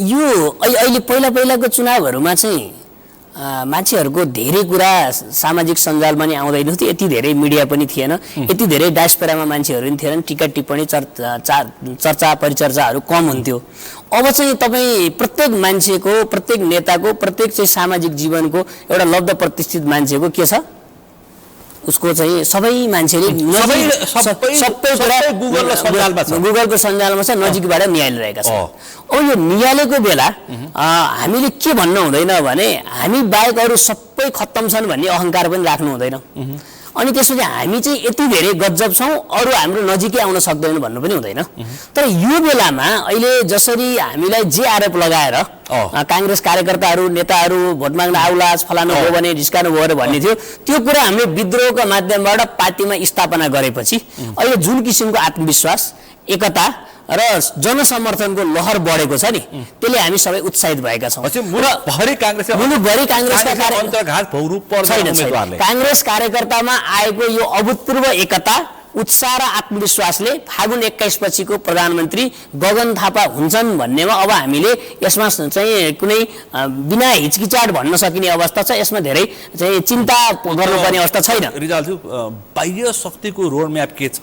[SPEAKER 2] यो अहिले पहिलाको चुनावहरूमा चाहिँ मान्छेहरूको धेरै कुरा सामाजिक सञ्जालमा नि आउँदैन थियो, यति धेरै मिडिया पनि थिएन, यति धेरै डायस्पोरामा मान्छेहरू पनि थिएनन्, टिका टिप्पणी चर्चा परिचर्चाहरू कम हुन्थ्यो। अब चाहिँ तपाईँ प्रत्येक मान्छेको, प्रत्येक नेताको, प्रत्येक चाहिँ सामाजिक जीवनको एउटा लब्ध प्रतिष्ठित मान्छेको के छ, उसको चाहिँ सबै मान्छेले गुगलको सञ्जालमा छ, नजिकबाट निहालिरहेका छन्। अब यो निहालेको बेला हामीले के भन्नु हुँदैन भने हामी बाहेक अरू सबै खत्तम छन् भन्ने अहङ्कार पनि राख्नु हुँदैन। अनि त्यसपछि हामी चाहिँ यति धेरै गजब छौँ, अरू हाम्रो नजिकै आउन सक्दैन भन्नु पनि हुँदैन। तर यो बेलामा अहिले जसरी हामीलाई जे आरोप लगाएर कांग्रेस कार्यकर्ताहरू, नेताहरू भोट माग्न आउलास फलानु हो भने ढिस्कानु भयो भन्ने थियो, त्यो कुरा हामीले विद्रोहका माध्यमबाट पार्टीमा स्थापना गरेपछि अहिले जुन किसिमको आत्मविश्वास, एकता र जनसमर्थनको लहर बढेको छ नि, त्यसले हामी सबै उत्साहित भएका छौँ। कांग्रेस कार्यकर्तामा आएको यो अभूतपूर्व एकता, उत्साह र आत्मविश्वासले फागुन 21 पछिको प्रधानमन्त्री गगन थापा हुन्छन् भन्नेमा अब हामीले यसमा चाहिँ कुनै बिना हिचकिचाट भन्न सकिने अवस्था छ। यसमा धेरै चाहिँ चिन्ता गर्नुपर्ने अवस्था छैन।
[SPEAKER 1] रिजालज्यू, बाह्य शक्तिको रोडम्याप के छ?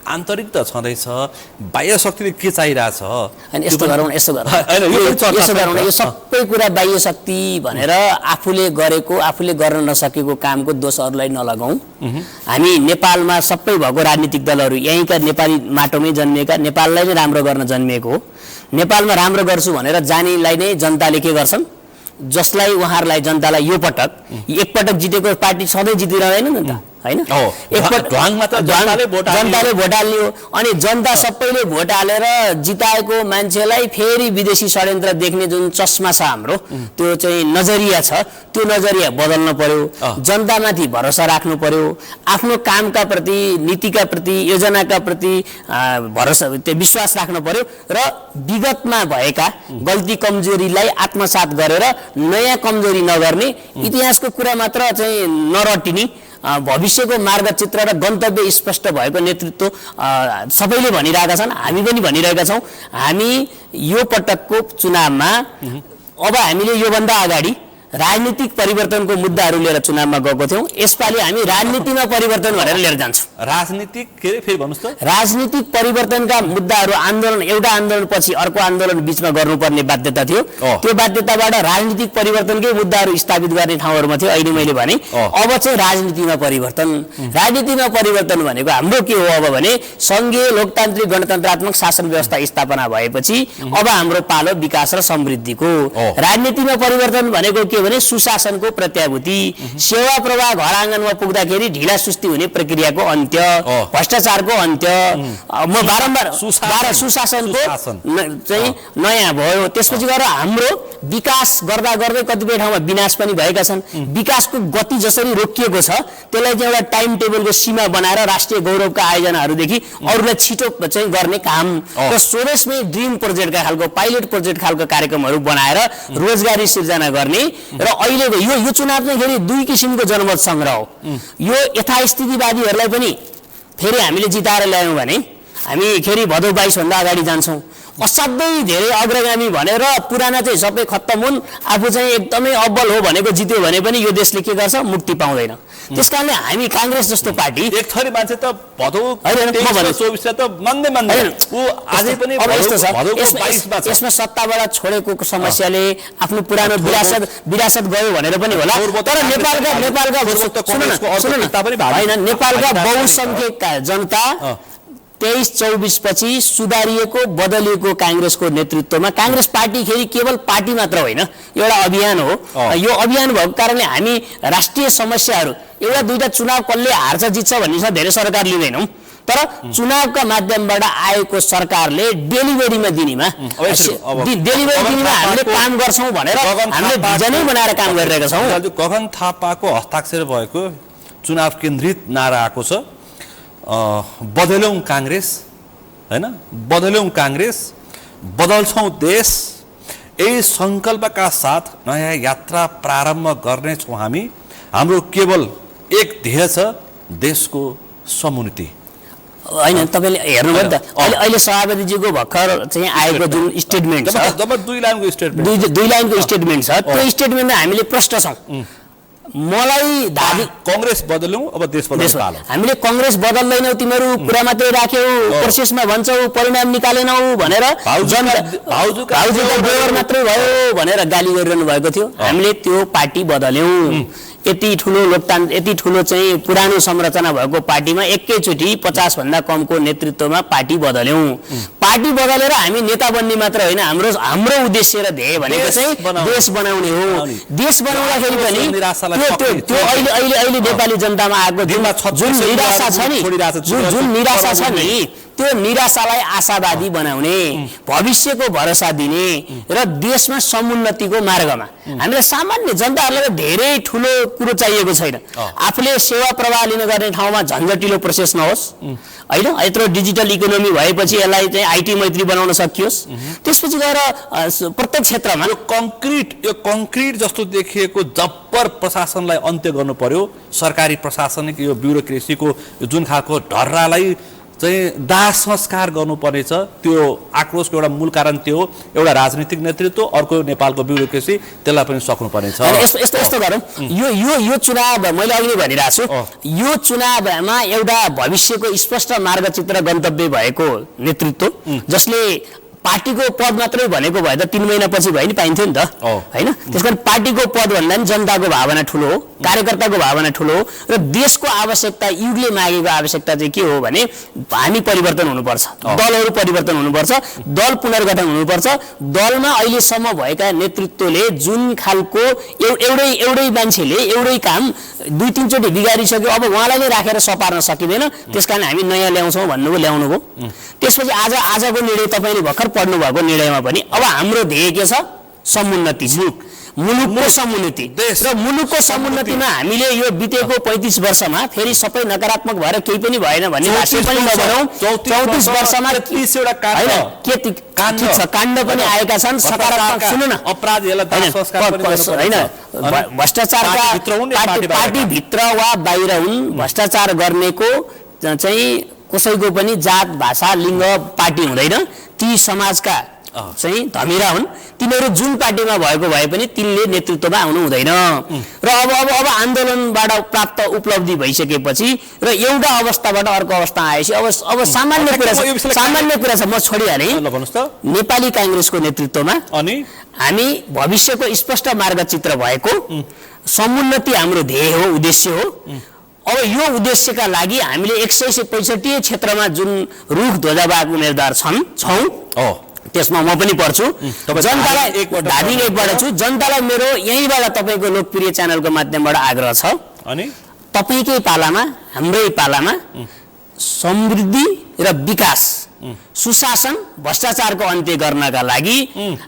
[SPEAKER 1] आन्तरिक त छँदैछ, बाह्य शक्तिले के चाहिरहेछ?
[SPEAKER 2] अनि यस्तो गरौँ यो सबै कुरा बाह्य शक्ति भनेर आफूले गरेको, आफूले गर्न नसकेको कामको दोष अरूलाई नलगाउँ। हामी नेपालमा सबै राजनीतिक दलहरू यहीँका नेपाली माटोमै जन्मिएका, नेपाललाई नै राम्रो गर्न जन्मिएको हो। नेपालमा राम्रो गर्छु भनेर जानेलाई नै जनताले के गर्छन्, जसलाई उहाँहरूलाई जनतालाई यो पटक एकपटक जितेको पार्टी सधैँ जितिरहँदैन नि त, हैन? जनताले भोट हाल्ने हो, अनि जनता सबैले भोट हालेर जिताएको मान्छेलाई फेरि विदेशी षड्यन्त्र देख्ने जुन चस्मा छ हाम्रो, त्यो चाहिँ नजरिया छ, त्यो नजरिया बदल्न पर्यो। जनतामाथि भरोसा राख्नु पर्यो, आफ्नो कामका प्रति, नीतिका प्रति, योजनाका प्रति भरोसा, त्यो विश्वास राख्नु पर्यो र विगतमा भएका गल्ती कमजोरीलाई आत्मसात गरेर नयाँ कमजोरी नगर्ने, इतिहासको कुरा मात्र चाहिँ नरटिने, भविष्यको मार्गचित्र र गन्तव्य स्पष्ट भएको नेतृत्व सबैले भनिरहेका छन्, हामी पनि भनिरहेका छौँ। हामी यो पटकको चुनावमा अब हामीले योभन्दा अगाडि राजनीतिक परिवर्तनको मुद्दाहरू लिएर चुनावमा गएको थियौँ, यसपालि हामी राजनीतिमा परिवर्तन भनेर लिएर जान्छौँ।
[SPEAKER 1] राजनीतिक के रे, फेरि भन्नुहोस् त?
[SPEAKER 2] राजनीतिक परिवर्तनका मुद्दाहरू, आन्दोलन, एउटा आन्दोलन पछि अर्को आन्दोलन बिचमा गर्नुपर्ने बाध्यता थियो, त्यो बाध्यताबाट राजनीतिक परिवर्तनकै मुद्दाहरू स्थापित गर्ने ठाउँहरूमा थियो। अहिले मैले भने अब चाहिँ राजनीतिमा परिवर्तन। राजनीतिमा परिवर्तन भनेको हाम्रो के हो अब भने सङ्घीय लोकतान्त्रिक गणतन्त्रात्मक शासन व्यवस्था स्थापना भएपछि अब हाम्रो पालो विकास र समृद्धिको। राजनीतिमा परिवर्तन भनेको के भने सुशासनको प्रत्याभूति, सेवा प्रवाह घर आँगनमा पुग्दाखेरि ढिला सुस्ती हुने प्रक्रियाको अन्त्य, भ्रष्टाचारको अन्त्य, म बारम्बार सुशासनको चाहिँ नयाँ भयो। त्यसपछि गएर हाम्रो विकास गर्दा गर्दै कतिपय ठाउँमा विनाश पनि भएका छन्। विकासको गति जसरी रोकिएको छ त्यसलाई चाहिँ एउटा टाइम टेबलको सीमा बनाएर राष्ट्रिय गौरवका आयोजनाहरूदेखि अरूलाई छिटो चाहिँ गर्ने काम र स्वदेशमै ड्रिम प्रोजेक्टका खालको पाइलट प्रोजेक्ट खालको कार्यक्रमहरू बनाएर रोजगारी सिर्जना गर्ने र अहिलेको यो चुनाव चाहिँ फेरि दुई किसिमको जनमत संग्रह हो। यो यथास्थितिवादीहरूलाई पनि फेरि हामीले जिताएर ल्यायौँ भने हामी फेरि भदौ 22 भन्दा अगाडि जान्छौँ। असाध्यै धेरै अग्रगामी भनेर पुराना चाहिँ सबै खत्तम हुन्, आफू चाहिँ एकदमै अब्बल हो भनेको जित्यो भने पनि यो देशले के गर्छ, मुक्ति पाउँदैन। त्यसकारणले हामी कांग्रेस जस्तो पार्टी
[SPEAKER 1] एक थरी मान्छे त भदौ 23-24 त मान्दै मान्दैन, ऊ आजै पनि
[SPEAKER 2] यसमा सत्ताबाट छोडेको समस्याले आफ्नो पुरानो विरासत गयो भनेर पनि होला। तर नेपालका बहुसंख्यक जनता 23-24 पछि सुधारिएको बदलिएको कांग्रेसको नेतृत्वमा कांग्रेस पार्टी फेरि केवल पार्टी मात्र होइन, एउटा अभियान हो। यो अभियान भएको कारणले हामी राष्ट्रिय समस्याहरू एउटा दुईटा चुनाव कसले हार्छ जित्छ भन्ने धेरै सरकार लिँदैनौँ, तर चुनावका माध्यमबाट आएको सरकारले डेलिभरीमा दिनेमा हामीले काम गर्छौँ भनेर हामीले भिजनै बनाएर काम गरिरहेका छौँ।
[SPEAKER 1] गगन थापाको हस्ताक्षर भएको चुनाव केन्द्रित नारा आएको छ, बदलौँ कांग्रेस, हैन, बदलौँ कांग्रेस, बदल्छौँ देश, यही संकल्पका साथ नयाँ यात्रा प्रारम्भ गर्नेछौँ हामी। हाम्रो केवल एक ध्येय छ, देशको समुन्नति।
[SPEAKER 2] होइन, तपाईँले हेर्नुभयो नि त अहिले सभापतिजीको भर्खर चाहिँ आएको जुन स्टेटमेन्ट छ,
[SPEAKER 1] दुई लाइनको
[SPEAKER 2] स्टेटमेन्ट छ, त्यो स्टेटमेन्टमा हामीले प्रष्ट छौँ। मलाई दाबी
[SPEAKER 1] कांग्रेस बदल्यौं, अब देश बदल्छौं।
[SPEAKER 2] हामीले कांग्रेस बदल्दैनौ, तिमीहरू कुरा मात्रै राख्यौ, प्रोसेसमा भन्छौ, परिणाम निकालेनौ भनेर भाउजूका बेवर मात्रै भयो भनेर गाली गरिरहनु भएको थियो। हामीले त्यो पार्टी बदल्यौं। यति ठुलो लोकतान्त्रिक, यति ठुलो चाहिँ पुरानो संरचना भएको पार्टीमा एकैचोटि 50 भन्दा कमको नेतृत्वमा पार्टी बदल्यौं। पार्टी बदलेर हामी नेता बन्ने मात्र होइन, हाम्रो उद्देश्य र ध्येय भनेको चाहिँ देश बनाउने हो। देश बनाउँदाखेरि पनि त्यो अहिले नेपाली जनतामा आएको जुन निराशा छ नि, त्यो निराशालाई आशावादी बनाउने, भविष्यको भरोसा दिने र देशमा समुन्नतिको मार्गमा हामीलाई सामान्य जनताहरूलाई धेरै ठुलो कुरो चाहिएको छैन। आफूले सेवा प्रवाह लिन गर्ने ठाउँमा झन्झटिलो प्रोसेस नहोस्, होइन, यत्रो डिजिटल इकोनोमी भएपछि यसलाई चाहिँ आइटी मैत्री बनाउन सकियोस्। त्यसपछि गएर प्रत्येक क्षेत्रमा
[SPEAKER 1] यो कङ्क्रिट जस्तो देखिएको जब्बर प्रशासनलाई अन्त्य गर्नु पर्यो। सरकारी प्रशासनिक यो ब्युरोक्रेसीको जुन खालको ढर्रालाई चाहिँ दाह संस्कार गर्नुपर्ने छ, त्यो आक्रोशको एउटा मूल कारण त्यो हो। एउटा राजनीतिक नेतृत्व, अर्को नेपालको ब्युरोक्रेसी, त्यसलाई पनि सक्नुपर्ने छ।
[SPEAKER 2] यस्तो गरौँ, यो चुनाव मैले अघि नै भनिरहेको छु, यो चुनावमा एउटा भविष्यको स्पष्ट मार्गचित्र गन्तव्य भएको नेतृत्व, जसले पार्टीको पद मात्रै भनेको भए त 3 महिनापछि भए नि पाइन्थ्यो नि त, होइन। त्यसकारण पार्टीको पद भन्दा पनि जनताको भावना ठुलो हो, कार्यकर्ताको भावना ठुलो हो र देशको आवश्यकता, युगले मागेको आवश्यकता चाहिँ के हो भने हामी परिवर्तन हुनुपर्छ, दलहरू परिवर्तन हुनुपर्छ, दल पुनर्गठन हुनुपर्छ। दलमा अहिलेसम्म भएका नेतृत्वले जुन खालको एउटै मान्छेले एउटै काम 2-3 चोटि बिगारिसक्यो, अब उहाँलाई नै राखेर सपार्न सकिँदैन। त्यसकारण हामी नयाँ ल्याउँछौँ भन्नुभयो, ल्याउनु भयो। त्यसपछि आजको निर्णय तपाईँले भर्खर पढ्नु भएको निर्णयमा पनि अब हाम्रो ध्येय के छ, समुन्नति, मुलुकको समुन्नति। र मुलुकको समुन्नतिमा हामीले यो बितेको 35 वर्षमा फेरि सबै नकारात्मक भएर केही पनि भएन भन्ने भाष्य पनि नगरौँ। 34 वर्षमा काण्ड पनि आएका छन्, सकारात्मक। सुन्नु न, भ्रष्टाचारका पार्टीभित्र वा बाहिर हुन्, भ्रष्टाचार गर्नेको चाहिँ कसैको पनि जात, भाषा, लिङ्ग, पार्टी हुँदैन। ती समाजका चाहिँ धमिरा हुन्, तिनीहरू जुन पार्टीमा भएको भए पनि तिनले नेतृत्वमा आउनु हुँदैन। र अब आन्दोलनबाट प्राप्त उपलब्धि भइसकेपछि र एउटा अवस्थाबाट अर्को अवस्था आएपछि अब सामान्य कुरा छ, म छोडिहालेँ। नेपाली कांग्रेसको नेतृत्वमा हामी भविष्यको स्पष्ट मार्गचित्र भएको समुन्नति हाम्रो ध्येय हो, उद्देश्य हो। अब यो उद्देश्यका लागि हामीले 165 क्षेत्रमा जुन रुख ध्वजावाहक उम्मेदवार छौँ, त्यसमा म पनि पर्छु। जनतालाई धादिङ एकबाट छु। जनतालाई मेरो यहीँबाट तपाईँको लोकप्रिय च्यानलको माध्यमबाट आग्रह छ,
[SPEAKER 1] अनि
[SPEAKER 2] तपाईँकै पालामा हाम्रै पालामा समृद्धि र विकास, सुशासन, भ्रष्टाचारको अन्त्य गर्नका लागि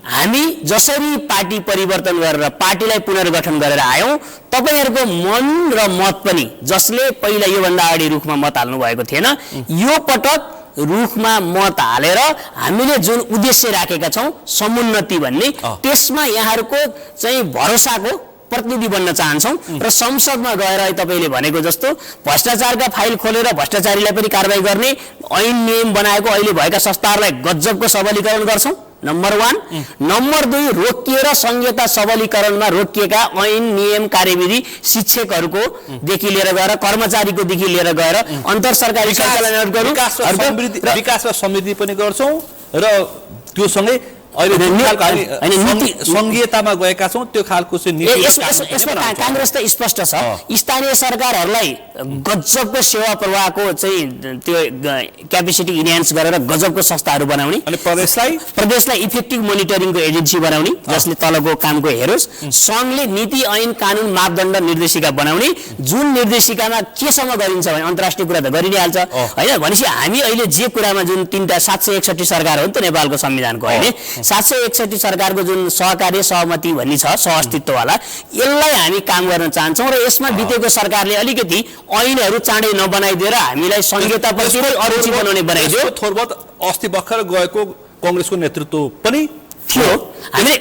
[SPEAKER 2] हामी जसरी पार्टी परिवर्तन गरेर पार्टीलाई पुनर्गठन गरेर आयौँ, तपाईँहरूको मन र मत पनि जसले पहिला योभन्दा अगाडि रुखमा मत हाल्नु भएको थिएन, यो पटक रुखमा मत हालेर हामीले जुन उद्देश्य राखेका छौँ समुन्नति भन्ने, त्यसमा यहाँहरूको चाहिँ भरोसाको प्रतिनिधि बन्न चाहन्छौँ र संसदमा गएर तपाईँले भनेको जस्तो भ्रष्टाचारका फाइल खोलेर भ्रष्टाचारीलाई पनि कारबाही गर्ने ऐन नियम बनाएको अहिले भएका संस्थाहरूलाई गजबको सबलीकरण गर्छौँ, नम्बर 1। नम्बर 2, रोकिएर संहिता सबलीकरणमा रोकिएका ऐन नियम कार्यविधि शिक्षकहरूको देखि लिएर गएर कर्मचारीको देखि लिएर गएर अन्तर सरकारी
[SPEAKER 1] विकास र समृद्धि पनि गर्छौँ र त्यो सँगै अहिले संघीयतामा गएका छौँ त्यो खालको
[SPEAKER 2] यसमा कांग्रेस त स्पष्ट छ। स्थानीय सरकारहरूलाई गजबको सेवा प्रवाहको चाहिँ त्यो क्यापेसिटी इन्हान्स गरेर गजबको संस्थाहरू बनाउने,
[SPEAKER 1] अनि
[SPEAKER 2] प्रदेशलाई इफेक्टिभ मोनिटरिङको एजेन्सी बनाउने जसले तलको कामको हेरोस्, सङ्घले नीति ऐन कानुन मापदण्ड निर्देशिका बनाउने, जुन निर्देशिकामा केसम्म गरिन्छ भने अन्तर्राष्ट्रिय कुरा त गरि नै हाल्छ हैन। भनेपछि हामी अहिले जे कुरामा जुन 761 सरकार हो नि त नेपालको संविधानको अहिले 761 सरकारको जुन सहकार्य सहमति भन्ने छ सहअस्तित्ववाला, यसलाई हामी काम गर्न चाहन्छौँ र यसमा बितेको सरकारले अलिकति ऐनहरू चाँडै नबनाइदिएर हामीलाई संहिताप्रति अरुचि बनाउने बनाइदियो।
[SPEAKER 1] थोरबत अस्ति भर्खर गएको कांग्रेसको नेतृत्व पनि
[SPEAKER 2] थियो,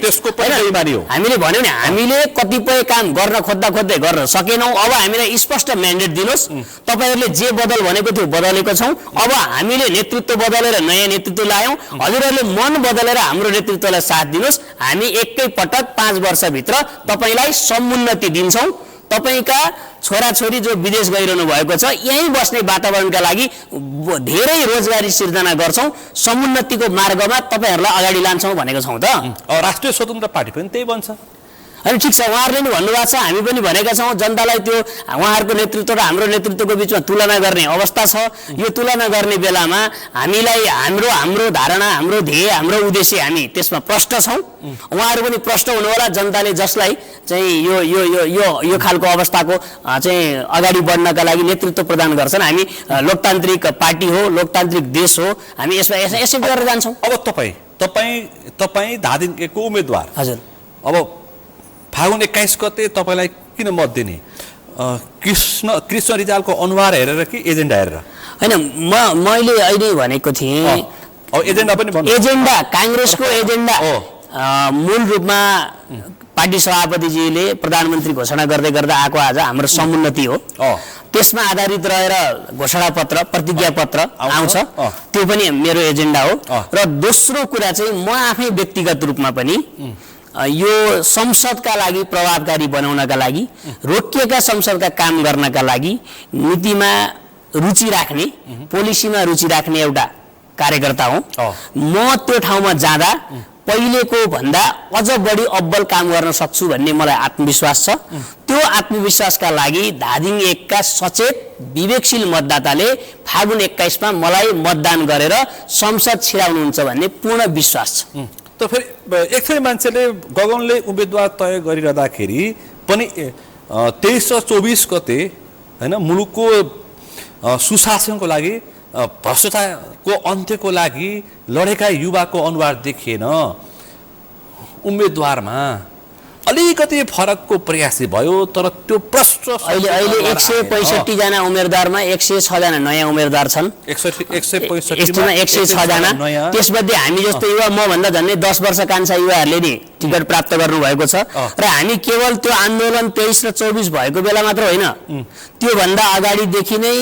[SPEAKER 1] त्यसको पनि मानियो।
[SPEAKER 2] हामीले भन्यौँ नि हामीले कतिपय काम गर्न खोज्दै गर्न सकेनौँ, अब हामीलाई स्पष्ट म्यान्डेट दिनुहोस्, तपाईँहरूले जे बदल भनेको थियो बदलेको छौँ, अब हामीले नेतृत्व बदलेर नयाँ नेतृत्व ल्यायौँ, हजुरहरूले मन बदलेर हाम्रो नेतृत्वलाई साथ दिनुहोस्, हामी एकै पटक 5 वर्षभित्र तपाईँलाई समुन्नति दिन्छौँ, तपाईँका छोराछोरी जो विदेश गइरहनु भएको छ यहीँ बस्ने वातावरणका लागि धेरै रोजगारी सिर्जना गर्छौँ, समुन्नतिको मार्गमा तपाईँहरूलाई अगाडि लान्छौँ भनेको छौँ। त
[SPEAKER 1] राष्ट्रिय स्वतन्त्र पार्टी पनि त्यही भन्छ।
[SPEAKER 2] अनि ठिक छ, उहाँहरूले नि भन्नुभएको छ, हामी पनि भनेका छौँ जनतालाई त्यो उहाँहरूको नेतृत्व र हाम्रो नेतृत्वको बिचमा तुलना गर्ने अवस्था छ। यो तुलना गर्ने बेलामा हामीलाई हाम्रो धारणा, हाम्रो ध्येय, हाम्रो उद्देश्य हामी त्यसमा प्रष्ट छौँ, उहाँहरू पनि प्रष्ट हुनु होला। जनताले जसलाई चाहिँ यो यो यो यो यो खालको अवस्थाको चाहिँ अगाडि बढ्नका लागि नेतृत्व प्रदान गर्छन्। हामी लोकतान्त्रिक पार्टी हो, लोकतान्त्रिक देश हो, हामी यसै गरेर जान्छौँ।
[SPEAKER 1] अब तपाईँ धादिङको उम्मेदवार,
[SPEAKER 2] हजुर,
[SPEAKER 1] अब फागुन 21 गते तपाईँलाई किन मत दिने? कृष्ण रिजालको अनुहार हेरेर कि एजेन्डा हेरेर?
[SPEAKER 2] होइन, मैले अहिले भनेको थिएँ
[SPEAKER 1] एजेन्डा पनि
[SPEAKER 2] एजेन्डा कांग्रेसको एजेन्डा मूल रूपमा पार्टी सभापतिजीले प्रधानमन्त्री घोषणा गर्दै गर्दा आएको आज हाम्रो समुन्नति हो। त्यसमा आधारित रहेर घोषणा पत्र, प्रतिज्ञा पत्र आउँछ, त्यो पनि मेरो एजेन्डा हो। र दोस्रो कुरा चाहिँ म आफै व्यक्तिगत रूपमा पनि यो संसदका लागि प्रभावकारी बनाउनका लागि, रोकिएका संसदका काम गर्नका लागि नीतिमा रुचि राख्ने, पोलिसीमा रुचि राख्ने एउटा कार्यकर्ता हुँ। म त्यो ठाउँमा जाँदा पहिलेको भन्दा अझ बढी अब्बल काम गर्न सक्छु भन्ने मलाई आत्मविश्वास छ। त्यो आत्मविश्वासका लागि धादिङ 1 का सचेत विवेकशील मतदाताले फागुन 21 मा मलाई मतदान गरेर संसद छिराउनुहुन्छ भन्ने पूर्ण विश्वास छ।
[SPEAKER 1] त फेरि एकछिन मान्छेले गगनले उम्मेदवार तय गरिरहँदाखेरि पनि 23 र 24 गते हैन मुलुकको सुशासनको लागि, भ्रष्टाचारको अन्त्यको लागि लडेका युवाको अनुहार देखिएन। उम्मेदवारमा अलिकति फरकको प्रयास भयो, तर त्यो प्रश्न
[SPEAKER 2] अहिले 165 जना उम्मेदवारमा 106 जना नयाँ उम्मेदवार छन्। 106 जना, त्यसमध्ये हामी जस्तो युवा, म भन्दा झन्डै 10 वर्ष कान्छा युवाहरूले नि टिकट प्राप्त गर्नु भएको छ। र हामी केवल त्यो आन्दोलन 23 र 24 भएको बेला मात्र होइन, त्यो भन्दा अगाडिदेखि नै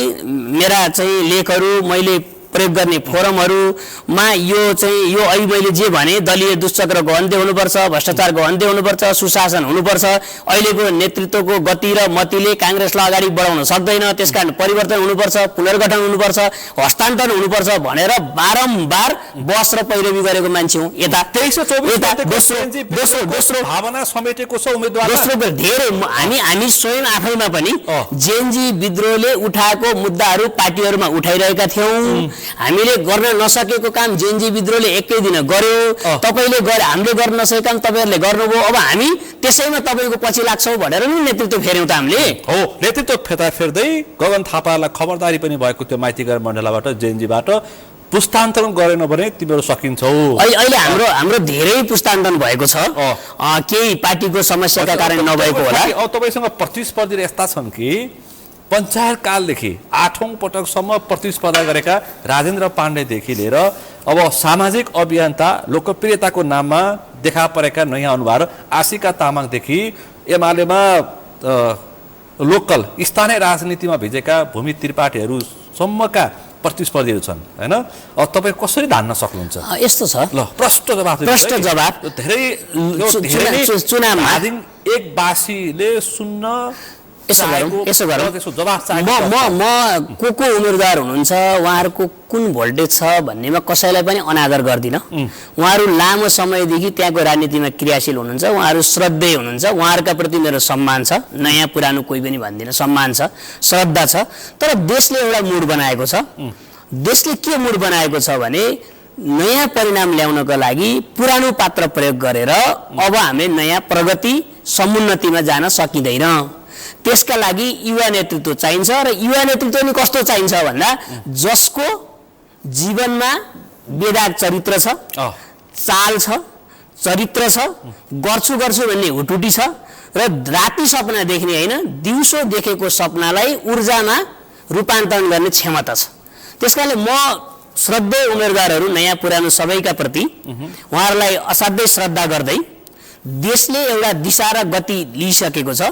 [SPEAKER 2] मेरा चाहिँ लेखहरू, मैले प्रयोग गर्ने फोरमहरूमा यो अहिले मैले जे भने दलीय दुष्चक्रको अन्त्य हुनुपर्छ, भ्रष्टाचारको अन्त्य हुनुपर्छ, सुशासन हुनुपर्छ, अहिलेको नेतृत्वको गति र मतिले कांग्रेसलाई अगाडि बढाउन सक्दैन, त्यसकारण परिवर्तन हुनुपर्छ, पुनर्गठन हुनुपर्छ, हस्तान्तरण हुनुपर्छ भनेर बारम्बार बस र पैरवी गरेको मान्छे हुँ। यता 23 र 24 दोस्रो
[SPEAKER 1] भावना समेटेको छ उम्मेदवार।
[SPEAKER 2] दोस्रो धेरै हामी स्वयं आफैमा पनि जेनजी विद्रोहले उठाएको मुद्दाहरू पार्टीहरूमा उठाइरहेका थियौँ। हामीले गर्न नसकेको काम जेएनजी विद्रोहले एकै दिन गर्यो, तपाईले गरे, हामीले गर्न नसकेको काम तपाईहरुले गर्नुभयो, अब हामी त्यसैमा तपाईको पछि लाग्छौ भनेर नि नेतृत्व फेर्यौं त हामीले।
[SPEAKER 1] हो, नेतृत्व फेर्दै गगन थापालाई खबरदारी पनि भएको त्यो माइतीघर मण्डलबाट जेएनजीबाट पुस्तान्तरण गरेन भने तिमीहरू सकिन्छौ।
[SPEAKER 2] अहिले हाम्रो धेरै पुस्तान्तरण भएको छ, केही पार्टीको समस्याका कारण नभएको होला।
[SPEAKER 1] अब तपाईसँग प्रतिस्पर्धी यस्ता छन् कि पञ्चायत कालदेखि 8औं पटकसम्म प्रतिस्पर्धा गरेका राजेन्द्र पाण्डेदेखि लिएर अब सामाजिक अभियन्ता लोकप्रियताको नाममा देखा परेका नयाँ अनुहार आशिका तामाङदेखि एमालेमा लोकल स्थानीय राजनीतिमा भिजेका भूमि त्रिपाठीहरूसम्मका प्रतिस्पर्धीहरू छन् हैन। अब तपाईँ कसरी धान्न सक्नुहुन्छ?
[SPEAKER 2] यस्तो छ,
[SPEAKER 1] ल प्रष्ट जवाफ धेरै
[SPEAKER 2] चुनावमा
[SPEAKER 1] एक बासीले सुन्न
[SPEAKER 2] यसो गरौँ म को उम्मेदवार हुनुहुन्छ, उहाँहरूको कुन भोल्टेज छ भन्नेमा कसैलाई पनि अनादर गर्दिनँ। उहाँहरू लामो समयदेखि त्यहाँको राजनीतिमा क्रियाशील हुनुहुन्छ, उहाँहरू श्रद्धेय हुनुहुन्छ, उहाँहरूका प्रति मेरो सम्मान छ, नयाँ पुरानो कोही पनि भन्दिनँ, सम्मान छ, श्रद्धा छ। तर देशले एउटा मुड बनाएको छ। देशले के मुड बनाएको छ भने नयाँ परिणाम ल्याउनको लागि पुरानो पात्र प्रयोग गरेर अब हामी नयाँ प्रगति समुन्नतिमा जान सकिँदैन। त्यसका लागि युवा नेतृत्व चाहिन्छ र युवा नेतृत्व नि कस्तो चाहिन्छ भन्दा जसको जीवनमा बेदाग चरित्र छ, चाल छ, चरित्र छ, गर्छु भन्ने हुटुटी छ र राति सपना देख्ने होइन, दिउँसो देखेको सपनालाई ऊर्जामा रूपान्तरण गर्ने क्षमता छ। त्यसकारणले म श्रद्धेय उम्मेदवारहरू नयाँ पुरानो सबैका प्रति उहाँहरूलाई असाध्यै श्रद्धा गर्दै देशले एउटा दिशा र गति लिइसकेको छ।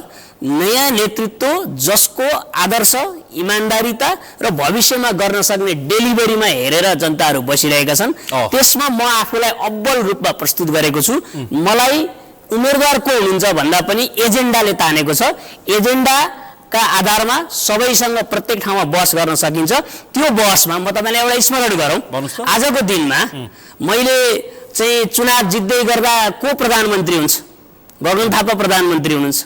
[SPEAKER 2] नयाँ नेतृत्व जसको आदर्श, इमान्दारिता र भविष्यमा गर्न सक्ने डेलिभरीमा हेरेर जनताहरू बसिरहेका छन्, त्यसमा म आफूलाई अब्बल रूपमा प्रस्तुत गरेको छु। मलाई उम्मेदवार को हुनुहुन्छ भन्दा पनि एजेन्डाले तानेको छ। एजेन्डाका आधारमा सबैसँग प्रत्येक ठाउँमा बहस गर्न सकिन्छ। त्यो बहसमा म तपाईँलाई एउटा स्मरण गरौँ, आजको दिनमा मैले चाहिँ चुनाव जित्दै गर्दा को प्रधानमन्त्री हुन्छ? गगन थापा प्रधानमन्त्री हुनुहुन्छ।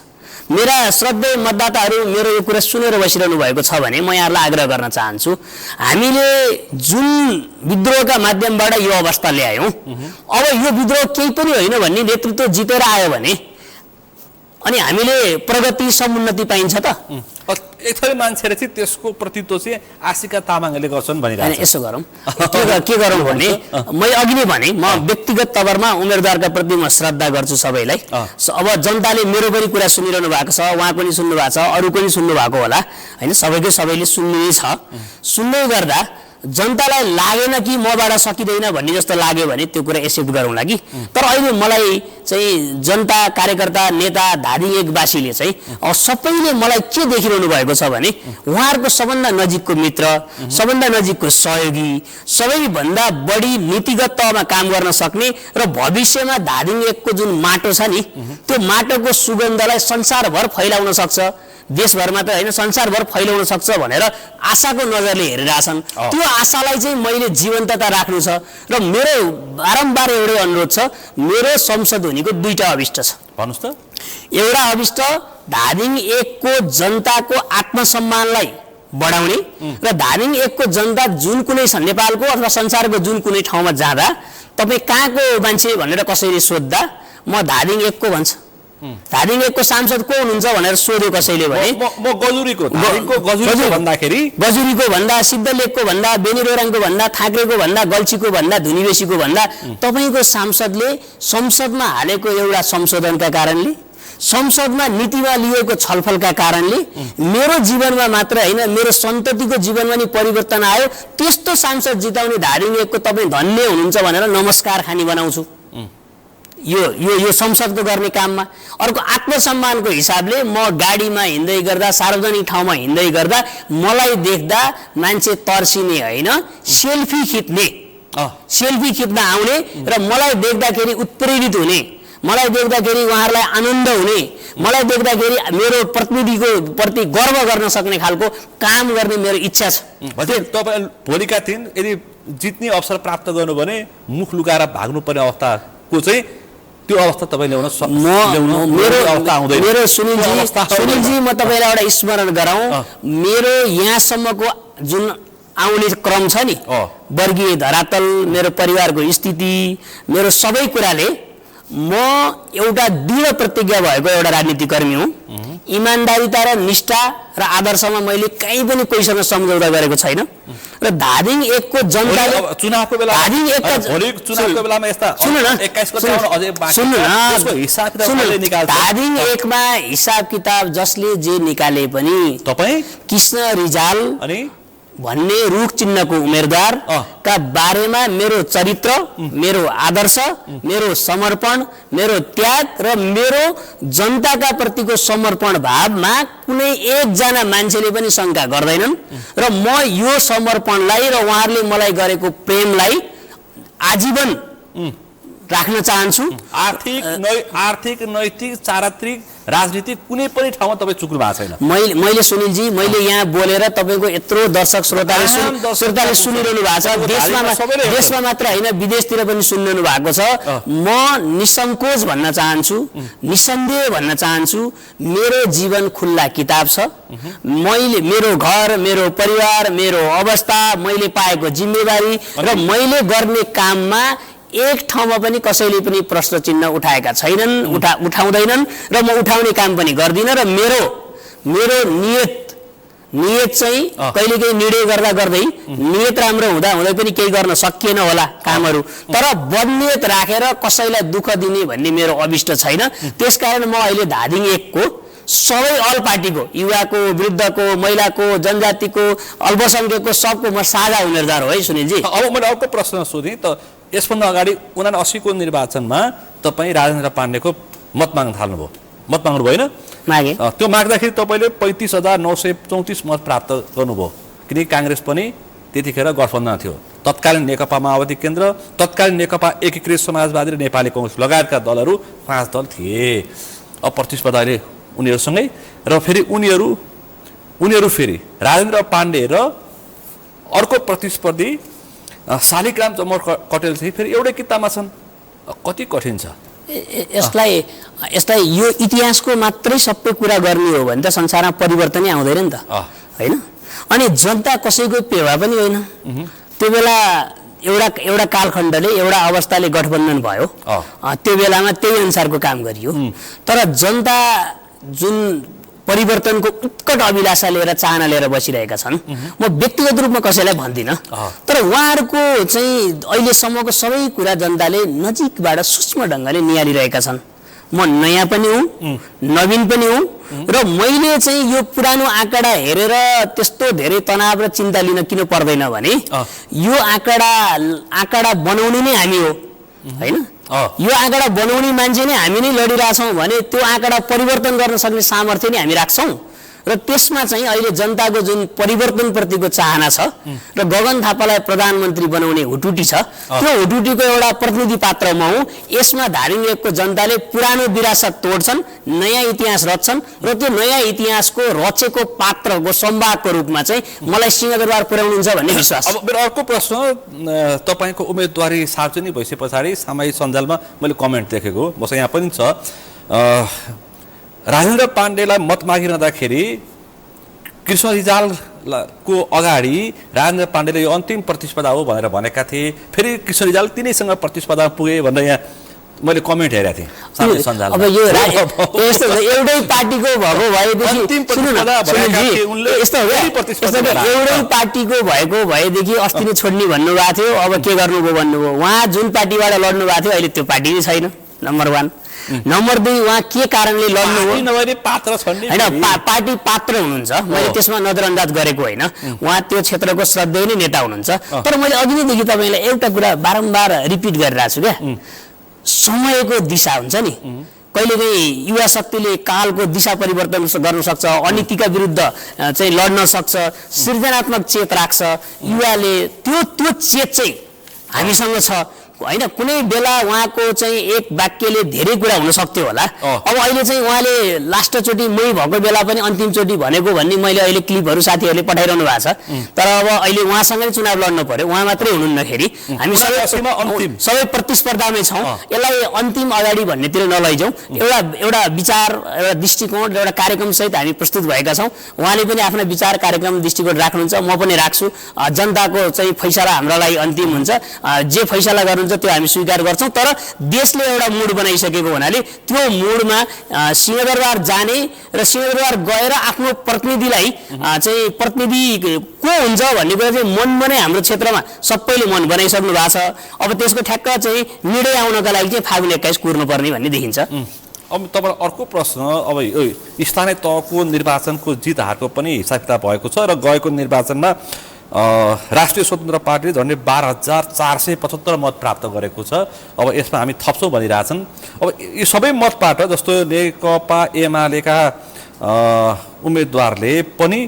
[SPEAKER 2] मेरा श्रद्धेय मतदाताहरू मेरो यो कुरा सुनेर बसिरहनु भएको छ भने म यहाँलाई आग्रह गर्न चाहन्छु, हामीले जुन विद्रोहका माध्यमबाट यो अवस्था ल्यायौँ, अब यो विद्रोह केही पनि होइन भन्ने नेतृत्व जितेर आयो भने अनि हामीले प्रगति समुन्नति पाइन्छ त?
[SPEAKER 1] एक थरी मान्छेले चाहिँ त्यसको प्रतित्व चाहिँ आशिका तामाङले गर्छन् भनिरहेको छ।
[SPEAKER 2] यसो गरौँ, के गरौँ भने मैले अघि नै भने म व्यक्तिगत तवरमा उम्मेदवारका प्रति म श्रद्धा गर्छु सबैलाई। अब जनताले मेरो पनि कुरा सुनिरहनु भएको छ, उहाँ पनि सुन्नु भएको छ, अरू पनि सुन्नु भएको होला होइन, सबैले सुन्नु नै छ। सुन्दै गर्दा जनतालाई लागेन कि मबाट सकिँदैन भन्ने जस्तो लाग्यो भने त्यो कुरा एक्सेप्ट गरौँला कि। तर अहिले मलाई चाहिँ जनता, कार्यकर्ता, नेता, धादिङ एकवासीले चाहिँ सबैले मलाई के देखिरहनु भएको छ भने उहाँहरूको सबभन्दा नजिकको मित्र, सबभन्दा नजिकको सहयोगी, सबैभन्दा बढी नीतिगत तहमा काम गर्न सक्ने र भविष्यमा धादिङ एकको जुन माटो छ नि, त्यो माटोको सुगन्धलाई संसारभर फैलाउन सक्छ, देशभरमा त होइन संसारभर फैलाउन सक्छ भनेर आशाको नजरले हेरिरहेछन्। त्यो आशालाई चाहिँ मैले जीवन्तता राख्नु छ र मेरो बारम्बार एउटै अनुरोध छ, मेरो संसद हुनेको दुईटा अभिष्ट छ।
[SPEAKER 1] भन्नुस् त।
[SPEAKER 2] एउटा अभिष्ट धादिङ एकको जनताको आत्मसम्मानलाई बढाउने र धादिङ एकको जनता जुन कुनै नेपालको अथवा संसारको जुन कुनै ठाउँमा जाँदा तपाईँ कहाँको मान्छे भनेर कसैले सोद्धा म धादिङ एकको भन्छ। धादिङ एकको सांसद को हुनुहुन्छ भनेर सोध्यो कसैले भने
[SPEAKER 1] म गजुरीको भन्दाखेरि
[SPEAKER 2] गजुरीको भन्दा, सिद्धलेखको भन्दा, बेनीरोराङको भन्दा, थाक्रेको भन्दा, गल्छीको भन्दा, धुनीबेसीको भन्दा तपाईको सांसदले संसदमा हालेको एउटा संशोधनका कारणले, संसदमा नीतिमा लिएको छलफलका कारणले मेरो जीवनमा मात्र होइन मेरो सन्ततिको जीवनमा नि परिवर्तन आयो। त्यस्तो सांसद जिताउने धादिङ एकको तपाईँ धन्य हुनुहुन्छ भनेर नमस्कार खानी बनाउँछु यो संसदको गर्ने काममा। अर्को आत्मसम्मानको हिसाबले म गाडीमा हिँड्दै गर्दा, सार्वजनिक ठाउँमा हिँड्दै गर्दा मलाई देख्दा मान्छे तर्सिने होइन, सेल्फी खिच्न आउने र मलाई देख्दाखेरि उत्प्रेरित हुने, मलाई देख्दाखेरि उहाँहरूलाई आनन्द हुने, मलाई देख्दाखेरि मेरो प्रतिनिधिको प्रति गर्व गर्न सक्ने खालको काम गर्ने मेरो इच्छा छ।
[SPEAKER 1] तपाईँ भोलिका दिन यदि जित्ने अवसर प्राप्त गर्नु भने मुख लुकाएर भाग्नुपर्ने अवस्थाको चाहिँ त्यो अवस्था तपाईँ ल्याउन
[SPEAKER 2] मेरो सुनिलजी म तपाईँलाई एउटा स्मरण गराउँ, मेरो यहाँसम्मको जुन आउने क्रम छ नि, वर्गीय धरातल, मेरो परिवारको स्थिति, मेरो सबै कुराले म एउटा दृढ प्रतिज्ञा भएको एउटा राजनीतिक कर्मी हुँ। इमानदारिता र निष्ठा र आदर्शमा मैले कहीँ पनि कोहीसँग सम्झौता गरेको छैन र धादिङ 1 को जनताले
[SPEAKER 1] चुनावको बेला
[SPEAKER 2] धादिङ 1 का
[SPEAKER 1] चुनावको बेलामा यस्ता 21 को चुनाव अझै बाँकी छ, त्यसको हिसाब किताब कसले निकाल्छ?
[SPEAKER 2] धादिङ 1 मा हिसाब किताब जसले जे निकाले पनि
[SPEAKER 1] तपाई
[SPEAKER 2] कृष्ण रिजाल
[SPEAKER 1] अनि
[SPEAKER 2] भन्ने रुख चिन्हको उम्मेदवार का बारेमा मेरो चरित्र, मेरो आदर्श, मेरो समर्पण, मेरो त्याग र मेरो जनताका प्रतिको समर्पण भावमा कुनै एकजना मान्छेले पनि शंका गर्दैनन् र म यो समर्पणलाई र उहाँहरूले मलाई गरेको प्रेमलाई आजीवन राख्न चाहन्छु।
[SPEAKER 1] आर्थिक नैतिक चारित्रिक राजनीतिक कुनै पनि ठाउँमा तपाईँ चुक्नु भएको छैन।
[SPEAKER 2] मैले सुनिलजी, मैले यहाँ बोलेर तपाईँको यत्रो दर्शक श्रोताले सुनिरहनु भएको छ। देशमा मात्र होइन, विदेशतिर पनि सुनिरहनु भएको छ। म निसंकोच भन्न चाहन्छु, निसन्देह भन्न चाहन्छु, मेरो जीवन खुल्ला किताब छ। मैले मेरो घर, मेरो परिवार, मेरो अवस्था, मैले पाएको जिम्मेवारी र मैले गर्ने काममा एक ठाउँमा पनि कसैले पनि प्रश्न चिन्ह उठाएका छैनन्, उठाउँदैनन् र म उठाउने काम पनि गर्दिनँ र मेरो नियत चाहिँ कहिलेकाहीँ निर्णय गर्दै नियत राम्रो हुँदा पनि केही गर्न सकिएन होला कामहरू, तर बदनियत राखेर कसैलाई दुःख दिने भन्ने मेरो अभिष्ट छैन। त्यसकारण म अहिले धादिङ 1 को सबै अल पार्टीको, युवाको, वृद्धको, महिलाको, जनजातिको, अल्पसंख्यकको सबको म साझा उम्मेदवार हो है सुनिलजी।
[SPEAKER 1] अब मैले अर्को प्रश्न सोधेँ त, यसभन्दा अगाडि 79 को निर्वाचनमा तपाईँ राजेन्द्र पाण्डेको मत माग्न थाल्नुभयो, मत माग्नु भएन?
[SPEAKER 2] मागे।
[SPEAKER 1] त्यो माग्दाखेरि तपाईँले 35,934 मत प्राप्त गर्नुभयो, किनकि काङ्ग्रेस पनि त्यतिखेर गठबन्धन थियो। तत्कालीन नेकपा माओवादी केन्द्र, तत्कालीन नेकपा एकीकृत समाजवादी र नेपाली कङ्ग्रेस लगायतका दलहरू 5 दल थिए। अब प्रतिस्पर्धा अहिले उनीहरूसँगै र फेरि उनीहरू फेरि राजेन्द्र पाण्डे र अर्को प्रतिस्पर्धी शालिग्राम जमर कटेल चाहिँ फेरि एउटै किताबमा छन्। कति कठिन छ
[SPEAKER 2] यसलाई यो इतिहासको मात्रै सबै कुरा गर्ने हो भने त संसारमा परिवर्तनै आउँदैन नि त, होइन? अनि जनता कसैको पेवा पनि होइन। त्यो बेला एउटा कालखण्डले, एउटा अवस्थाले गठबन्धन भयो, त्यो बेलामा त्यही अनुसारको काम गरियो। तर जनता जुन परिवर्तनको उत्कट अभिलाषा लिएर, चाहना लिएर बसिरहेका छन्, म व्यक्तिगत रूपमा कसैलाई भन्दिनँ, तर उहाँहरूको चाहिँ अहिलेसम्मको सबै कुरा जनताले नजिकबाट सूक्ष्म ढङ्गले निहालिरहेका छन्। म नयाँ पनि हुँ, नवीन पनि हुँ र मैले चाहिँ यो पुरानो आँकडा हेरेर त्यस्तो धेरै तनाव र चिन्ता लिन किन पर्दैन भने यो आँकडा बनाउने नै हामी हो, होइन? यो आँकडा बनाउने मान्छे नै हामी नै लडिरहेछौँ भने त्यो आँकडा परिवर्तन गर्न सक्ने सामर्थ्य नै हामी राख्छौँ र त्यसमा चाहिँ अहिले जनताको जुन परिवर्तनप्रतिको चाहना छ र गगन थापालाई प्रधानमन्त्री बनाउने हुटुटी छ, त्यो हुटुटीको एउटा प्रतिनिधि पात्र म हुँ। यसमा धादिङ 1 को जनताले पुरानो विरासत तोड्छन्, नयाँ इतिहास रच्छन् र त्यो नयाँ इतिहासको रचेको पात्रको संवादको रूपमा चाहिँ मलाई सिंहदरबार पुर्याउनुहुन्छ भन्ने विश्वास।
[SPEAKER 1] अब मेरो अर्को प्रश्न, तपाईँको उम्मेदवारी सार्वजनिक भइसके पछाडि सामाजिक सञ्जालमा मैले कमेन्ट देखेको, मसँग यहाँ पनि छ, राजेन्द्र पाण्डेलाई मत मागिरहँदाखेरि कृष्ण रिजालको अगाडि राजेन्द्र पाण्डेले यो अन्तिम प्रतिस्पर्धा हो भनेर भनेका थिए, फेरि कृष्ण रिजाल तिनैसँग प्रतिस्पर्धा पुगे भनेर यहाँ मैले कमेन्ट हेरेको थिएँ सामाजिक सञ्जालमा।
[SPEAKER 2] अब यो यस्तो एउटै पार्टीको भएको भएदेखि अस्ति नै छोड्ने भन्नुभएको थियो, अब के गर्नुभयो भन्नुभयो। उहाँ जुन पार्टीबाट लड्नु भएको थियो अहिले त्यो पार्टी नै छैन, नम्बर 1। नम्बर 2, उहाँ के कारणले लड्नुभयो होइन, पार्टी पात्र हुनुहुन्छ, मैले त्यसमा नजरअन्दाज गरेको होइन, उहाँ त्यो क्षेत्रको श्रद्धेय नै नेता हुनुहुन्छ। तर मैले अघि नैदेखि तपाईँलाई एउटा कुरा बारम्बार रिपिट गरिरहेको छु क्या, समयको दिशा हुन्छ नि, कहिलेकाहीँ युवा शक्तिले कालको दिशा परिवर्तन गर्न सक्छ, अनीतिका विरुद्ध चाहिँ लड्न सक्छ, सृजनात्मक चेत राख्छ युवाले, त्यो चेत चाहिँ हामीसँग छ। होइन कुनै बेला उहाँको चाहिँ एक वाक्यले धेरै कुरा हुन सक्थ्यो होला। अब अहिले चाहिँ उहाँले लास्टचोटि मै भएको बेला पनि अन्तिमचोटि भनेको भन्ने मैले अहिले क्लिपहरू साथीहरूले पठाइरहनु भएको छ। तर अब अहिले उहाँसँगै चुनाव लड्नु पर्यो, उहाँ मात्रै हुनुहुन्नखेरि हामी सबै प्रतिस्पर्धामै छौँ। यसलाई अन्तिम अगाडि भन्नेतिर नलैजाउँ, एउटा विचार, एउटा दृष्टिकोण, एउटा कार्यक्रम सहित हामी प्रस्तुत भएका छौँ। उहाँले पनि आफ्ना विचार, कार्यक्रम, दृष्टिकोण राख्नुहुन्छ, म पनि राख्छु। जनताको चाहिँ फैसला हाम्रा लागि अन्तिम हुन्छ, जे फैसला गर्नुहुन्छ त्यो हामी स्वीकार गर्छौँ। तर देशले एउटा मुड बनाइसकेको हुनाले त्यो मुडमा सिंहदरबार जाने र सिंहदरबार गएर आफ्नो प्रतिनिधिलाई चाहिँ प्रतिनिधि को हुन्छ भन्ने कुरा चाहिँ मनमा नै हाम्रो क्षेत्रमा सबैले मन बनाइसक्नु भएको छ। अब त्यसको ठ्याक्क चाहिँ निर्णय आउनका लागि चाहिँ फागुन 21 कुर्नुपर्ने भन्ने देखिन्छ।
[SPEAKER 1] अब तपाईँ अर्को प्रश्न, अब स्थानीय तहको निर्वाचनको जित हारको पनि हिसाब किताब भएको छ र गएको निर्वाचनमा राष्ट्रिय स्वतन्त्र पार्टीले झन्डै 12,475 मत प्राप्त गरेको छ। अब यसमा हामी थप्छौँ भनिरहेछन्। अब यी सबै मतबाट जस्तो नेकपा एमालेका उम्मेदवारले पनि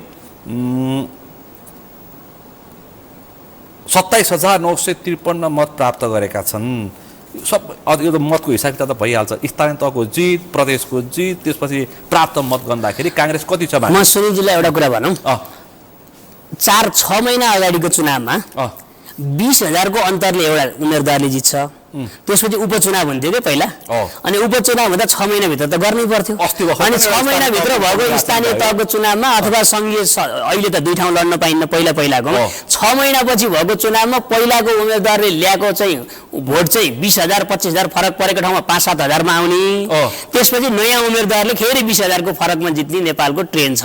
[SPEAKER 1] 27,953 मत प्राप्त गरेका छन्। सब यो मतको हिसाब किताब त भइहाल्छ, स्थानीय तहको जित, प्रदेशको जित, त्यसपछि प्राप्त मत गर्दाखेरि काङ्ग्रेस कति छ?
[SPEAKER 2] म सुनिलजीलाई एउटा कुरा भनौँ, 4-6 महिना अगाडिको चुनावमा 20,000 को अन्तरले एउटा उम्मेदवारले जित्छ। त्यसपछि उपचुनाव हुन्थ्यो कि पहिला, अनि उपचुनाव हुँदा 6 महिनाभित्र त गर्नै पर्थ्यो। अनि 6 महिनाभित्र भएको स्थानीय तहको चुनावमा अथवा सङ्घीय, अहिले त 2 ठाउँ लड्न पाइन्न, पहिलाको 6 महिनापछि भएको चुनावमा पहिलाको उम्मेदवारले ल्याएको चाहिँ भोट चाहिँ 20,000 25,000 फरक परेको ठाउँमा 5-7 हजारमा आउने। त्यसपछि नयाँ उम्मेदवारले फेरि 20,000 को फरकमा जित्ने नेपालको ट्रेन छ।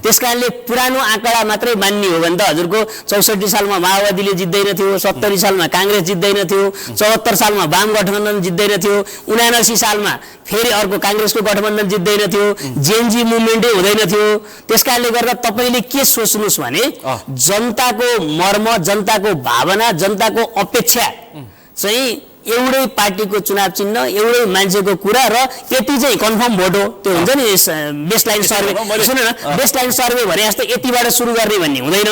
[SPEAKER 2] त्यसकारणले पुरानो आँकडा मात्रै मान्ने हो भने त हजुरको 64 सालमा माओवादीले जित्दैन थियो, 70 सालमा काङ्ग्रेस जित्दैन थियो, 74 सालमा वाम गठबन्धन जित्दैन थियो, 79 सालमा फेरि अर्को काङ्ग्रेसको गठबन्धन जित्दैन थियो, जेएनजी मुभमेन्टै हुँदैन थियो। त्यसकारणले गर्दा तपाईँले के सोच्नुहोस् भने जनताको मर्म, जनताको भावना, जनताको अपेक्षा चाहिँ एउटै पार्टीको चुनाव चिन्ह, एउटै मान्छेको कुरा र यति चाहिँ कन्फर्म भोट हो। त्यो हुन्छ नि बेसलाइन सर्वे, सुन न, बेसलाइन सर्वे भने जस्तो यतिबाट सुरु गर्ने भन्ने हुँदैन।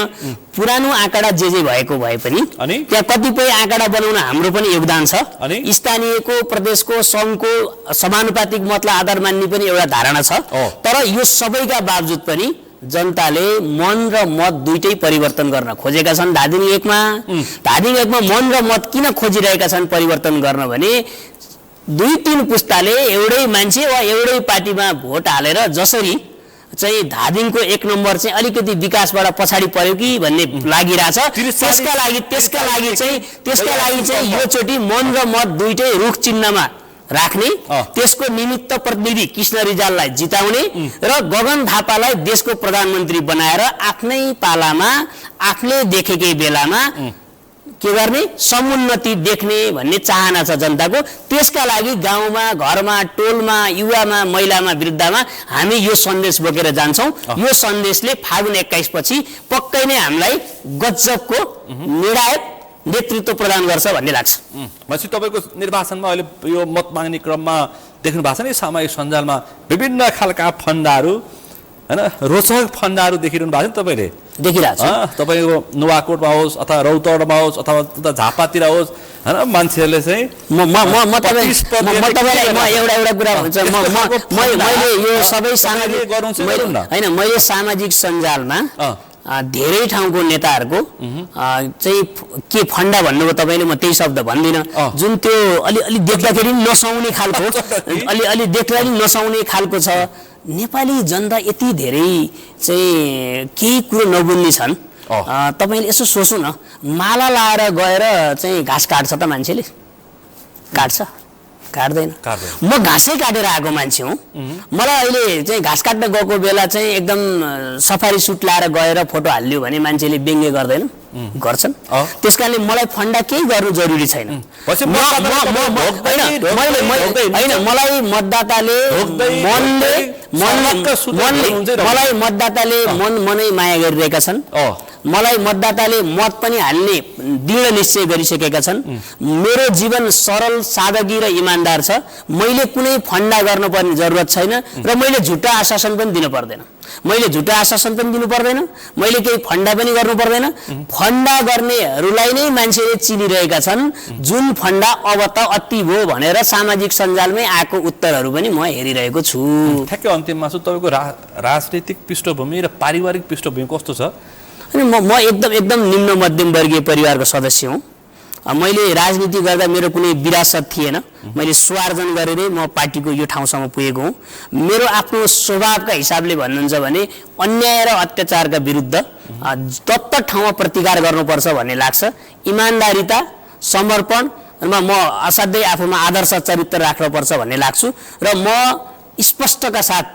[SPEAKER 2] पुरानो आँकडा जे भएको भए पनि त्यहाँ कतिपय आँकडा बनाउन हाम्रो पनि योगदान छ। स्थानीयको, प्रदेशको, सङ्घको समानुपातिक मतलाई आधार मान्ने पनि एउटा धारणा छ। तर यो सबैका बावजुद पनि जनताले मन र मत दुईटै परिवर्तन गर्न खोजेका छन्। धादिङ एकमा मन र मत किन खोजिरहेका छन् परिवर्तन गर्न भने 2-3 पुस्ताले एउटै मान्छे वा एउटै पार्टीमा भोट हालेर जसरी चाहिँ धादिङको 1 नम्बर चाहिँ अलिकति विकासबाट पछाडि पर्यो कि भन्ने लागिरहेछ। त्यसका लागि चाहिँ योचोटि मन र मत दुईटै रुख चिन्हमा राख्ने, त्यसको निमित्त प्रतिनिधि कृष्ण रिजाललाई जिताउने र गगन थापालाई देशको प्रधानमन्त्री बनाएर आफ्नै पालामा, आफूले देखेकै बेलामा के गर्ने, समुन्नति देख्ने भन्ने चाहना छ जनताको। त्यसका लागि गाउँमा, घरमा, टोलमा, युवामा, महिलामा, वृद्धमा हामी यो सन्देश बोकेर जान्छौँ। यो सन्देशले फागुन 21 पछि पक्कै नै हामीलाई गजबको निर्णायक नेतृत्व प्रदान गर्छ भन्ने लाग्छ।
[SPEAKER 1] भनेपछि तपाईँको निर्वाचनमा अहिले यो मत माग्ने क्रममा देख्नु भएको छ नि सामाजिक सञ्जालमा विभिन्न खालका फन्दाहरू, होइन, रोचक फन्दाहरू देखिरहनु भएको छ नि तपाईँले?
[SPEAKER 2] देखिरहेको छ।
[SPEAKER 1] तपाईँको नुवाकोटमा होस् अथवा रौतहटमा होस् अथवा उता झापातिर होस्, होइन, मान्छेहरूले चाहिँ
[SPEAKER 2] एउटा कुरा भन्छ, मैले यो सबै मैले सामाजिक सञ्जालमा धेरै ठाउँको नेताहरूको चाहिँ के फन्डा भन्नुभयो तपाईँले, म त्यही शब्द भन्दिनँ, जुन त्यो अलि देख्दाखेरि नसाउने खालको, अलि देख्दाखेरि नसाउने खालको छ। नेपाली जनता यति धेरै चाहिँ केही कुरो नबुझ्ने छन्। तपाईँले यसो सोच्नु न, माला लाएर गएर चाहिँ घाँस काट्छ त मान्छेले? काट्छ? काट्दैन। म घाँसै काटेर आएको मान्छे हुँ। मलाई अहिले चाहिँ घाँस काट्न गएको बेला चाहिँ एकदम सफारी सुट लाएर गएर फोटो हालिदियो भने मान्छेले व्यङ्ग्य गर्दैन, गर्छन्। त्यसकारणले मलाई फन्डा केही गर्नु जरुरी छैन। मलाई मतदाताले मन मनै माया गरिरहेका छन्। मलाई मतदाताले मत पनि हाल्ने दृढ निश्चय गरिसकेका छन्। मेरो जीवन सरल सादगी र इमान्दार छ। मैले कुनै फन्डा गर्नुपर्ने जरुरत छैन र मैले झुटा आश्वासन पनि दिनु पर्दैन। मैले झुटा आश्वासन पनि दिनु पर्दैन, मैले केही फन्डा पनि गर्नु पर्दैन। फन्डा गर्नेहरूलाई नै मान्छेले चिनिरहेका छन्। जुन फन्डा अब त अति भयो भनेर सामाजिक सञ्जालमै आएको उत्तरहरू पनि म हेरिरहेको छु।
[SPEAKER 1] ठ्याक्कै अन्तिममा छु, तपाईँको राजनीतिक पृष्ठभूमि र पारिवारिक पृष्ठभूमि कस्तो छ?
[SPEAKER 2] अनि म एकदम निम्न मध्यम वर्गीय परिवारको सदस्य हुँ। मैले राजनीति गर्दा मेरो कुनै विरासत थिएन। मैले स्वार्जन गरेरै म पार्टीको यो ठाउँसम्म पुगेको हुँ। मेरो आफ्नो स्वभावका हिसाबले भन्नुहुन्छ भने अन्याय र अत्याचारका विरुद्ध तत्त ठाउँमा प्रतिकार गर्नुपर्छ भन्ने लाग्छ। इमान्दारिता, समर्पणमा म असाध्यै आफूमा आदर्श चरित्र राख्नुपर्छ भन्ने लाग्छु र म स्पष्टका साथ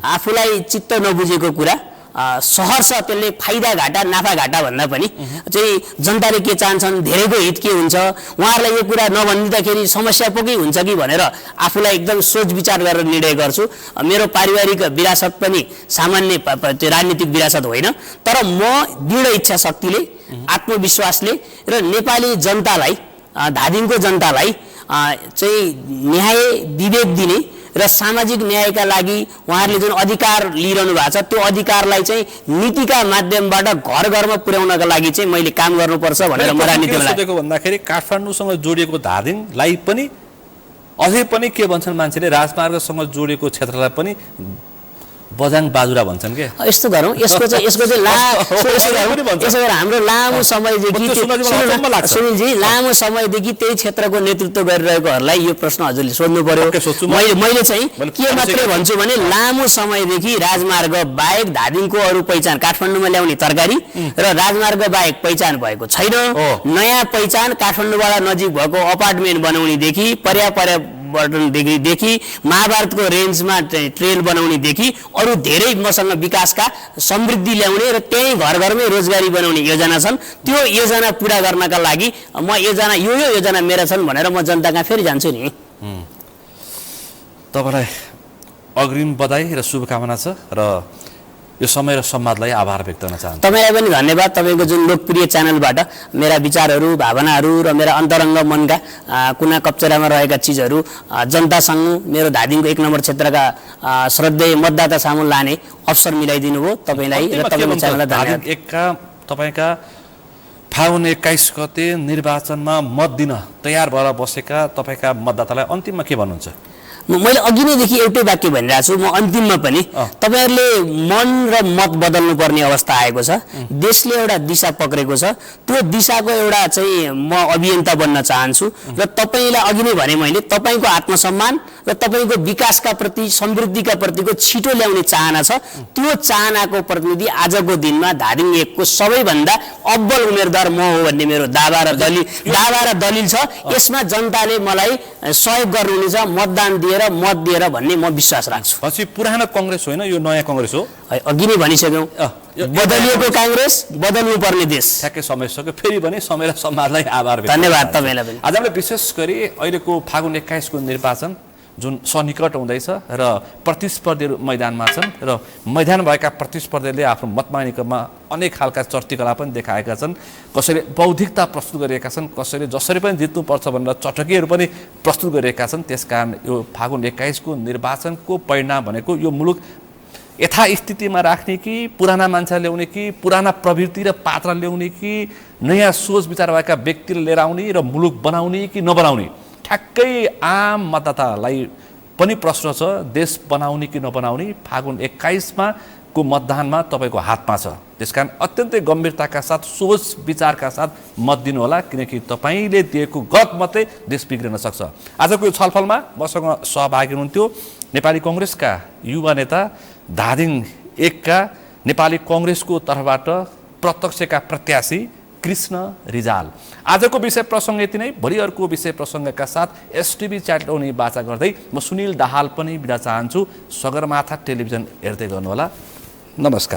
[SPEAKER 2] आफूलाई चित्त नबुझेको कुरा सहर्ष त्यसले फाइदा घाटा नाफा घाटा भन्दा पनि चाहिँ जनताले के चाहन्छन्, धेरैको हित के हुन्छ, उहाँहरूलाई यो कुरा नभनिदिँदाखेरि समस्या पो के हुन्छ कि भनेर आफूलाई एकदम सोच विचार गरेर निर्णय गर्छु। मेरो पारिवारिक विरासत पनि सामान्य राजनीतिक विरासत होइन, तर म दृढ इच्छा शक्तिले, आत्मविश्वासले र नेपाली जनतालाई, धादिङको जनतालाई चाहिँ न्याय विवेक दिने र सामाजिक न्यायका लागि उहाँहरूले जुन अधिकार लिइरहनु भएको छ त्यो अधिकारलाई चाहिँ नीतिका माध्यमबाट घर घरमा पुर्याउनका लागि चाहिँ मैले काम गर्नुपर्छ भनेर म राजनीतिमा लागेको।
[SPEAKER 1] भन्दाखेरि काठमाडौँसँग जोडिएको धादिङलाई पनि अझै पनि के भन्छन् मान्छेले, राजमार्गसँग जोडिएको क्षेत्रलाई पनि बजाङ बाजुरा भन्छन् के?
[SPEAKER 2] यस्तो गरौँ, यसको चाहिँ हाम्रो लामो समयदेखि सुनिलजी लामो समयदेखि त्यही क्षेत्रको नेतृत्व गरिरहेकोहरूलाई यो प्रश्न हजुरले सोध्नु पर्यो। मैले चाहिँ के मात्रै भन्छु भने लामो समयदेखि राजमार्ग बाहेक धादिङको अरू पहिचान काठमाडौँमा ल्याउने तरकारी र राजमार्ग बाहेक पहिचान भएको छैन। नयाँ पहिचान काठमाडौँबाट नजिक भएको अपार्टमेन्ट बनाउनेदेखि पर्यावरणदेखि महाभारतको रेन्जमा ट्रेल बनाउनेदेखि अरू धेरै मसँग विकासका समृद्धि ल्याउने र त्यही घर घरमै रोजगारी बनाउने योजना छन्। त्यो योजना पुरा गर्नका लागि म यो योजना मेरा छन् भनेर म जनताका फेरि जान्छु नि।
[SPEAKER 1] तपाईँलाई अग्रिम बधाई र शुभकामना छ र यो समय र संवादलाई आभार व्यक्त गर्न चाहन्छु।
[SPEAKER 2] तपाईँलाई पनि धन्यवाद। तपाईँको जुन लोकप्रिय च्यानलबाट मेरा विचारहरू, भावनाहरू र मेरा अन्तरङ्ग मनका कुना कप्चरामा रहेका चिजहरू जनतासँग, मेरो धादिङको 1 नम्बर क्षेत्रका श्रद्धेय मतदाता सामु लाने अवसर मिलाइदिनु भयो। तपाईँलाई र तपाईँको च्यानललाई धन्यवाद।
[SPEAKER 1] तपाईँका फागुन 21 गते निर्वाचनमा मत दिन तयार भएर बसेका तपाईँका मतदातालाई अन्तिममा के भन्नुहुन्छ?
[SPEAKER 2] मैले अघि नैदेखि एउटै वाक्य भनिरहेको छु, म अन्तिममा पनि तपाईँहरूले मन र मत बदल्नु पर्ने अवस्था आएको छ। देशले एउटा दिशा पक्रेको छ, त्यो दिशाको एउटा चाहिँ म अभियन्ता बन्न चाहन्छु र तपाईँलाई अघि नै भने मैले तपाईँको आत्मसम्मान र तपाईँको विकासका प्रति, समृद्धिका प्रतिको छिटो ल्याउने चाहना छ। त्यो चाहनाको प्रतिनिधि आजको दिनमा धादिङ 1 को सबैभन्दा अब्बल उम्मेदवार म हो भन्ने मेरो दावा र दलिल छ। यसमा जनताले मलाई सहयोग गर्नुहुनेछ, मतदान मत दिएर भन्ने म विश्वास राख्छु।
[SPEAKER 1] पछि पुरानो कांग्रेस होइन, यो नयाँ कांग्रेस हो।
[SPEAKER 2] अघि नै भनिसक्यौँ, बदलिएको कांग्रेस, बदल्नु पर्ने देश।
[SPEAKER 1] ठ्याक्कै समय सक्यो। फेरि पनि समय र समाजलाई आभार व्यक्त।
[SPEAKER 2] धन्यवाद तपाईँलाई पनि।
[SPEAKER 1] आज हामीले विशेष गरी अहिलेको फागुन 21 को निर्वाचन जुन सन्निकट हुँदैछ र प्रतिस्पर्धीहरू मैदानमा छन् र मैदान भएका प्रतिस्पर्धीले आफ्नो मतमानिकमा अनेक खालका चर्तिकला पनि देखाएका छन्। कसैले बौद्धिकता प्रस्तुत गरिएका छन्, कसैले जसरी पनि जित्नुपर्छ भनेर चटकीहरू पनि प्रस्तुत गरिएका छन्। त्यसकारण यो फागुन 21 को निर्वाचनको परिणाम भनेको यो मुलुक यथास्थितिमा राख्ने कि पुराना मान्छे ल्याउने कि पुराना प्रवृत्ति र पात्र ल्याउने कि नयाँ सोच विचार भएका व्यक्तिले लिएर आउने र मुलुक बनाउने कि नबनाउने, ठ्याक्कै आम मतदातालाई पनि प्रश्न छ। देश बनाउने कि नबनाउने फागुन 21 को मतदानमा तपाईँको हातमा छ। त्यसकारण अत्यन्तै गम्भीरताका साथ, सोच विचारका साथ मत दिनुहोला, किनकि तपाईँले दिएको गत मतले देश बिग्रिन सक्छ। आजको यो छलफलमा मसँग सहभागी हुनुहुन्थ्यो नेपाली कांग्रेसका युवा नेता, धादिङ 1 का नेपाली कांग्रेसको तर्फबाट प्रत्यक्षका प्रत्याशी कृष्ण रिजाल। आजको विषय प्रसङ्ग यति नै। भोलि अर्को विषय प्रसङ्गका साथ एसटिभी च्याटलाउने बाचा गर्दै म सुनिल दाहाल पनि बिदा चाहन्छु। सगरमाथा टेलिभिजन हेर्दै गर्नुहोला। नमस्कार।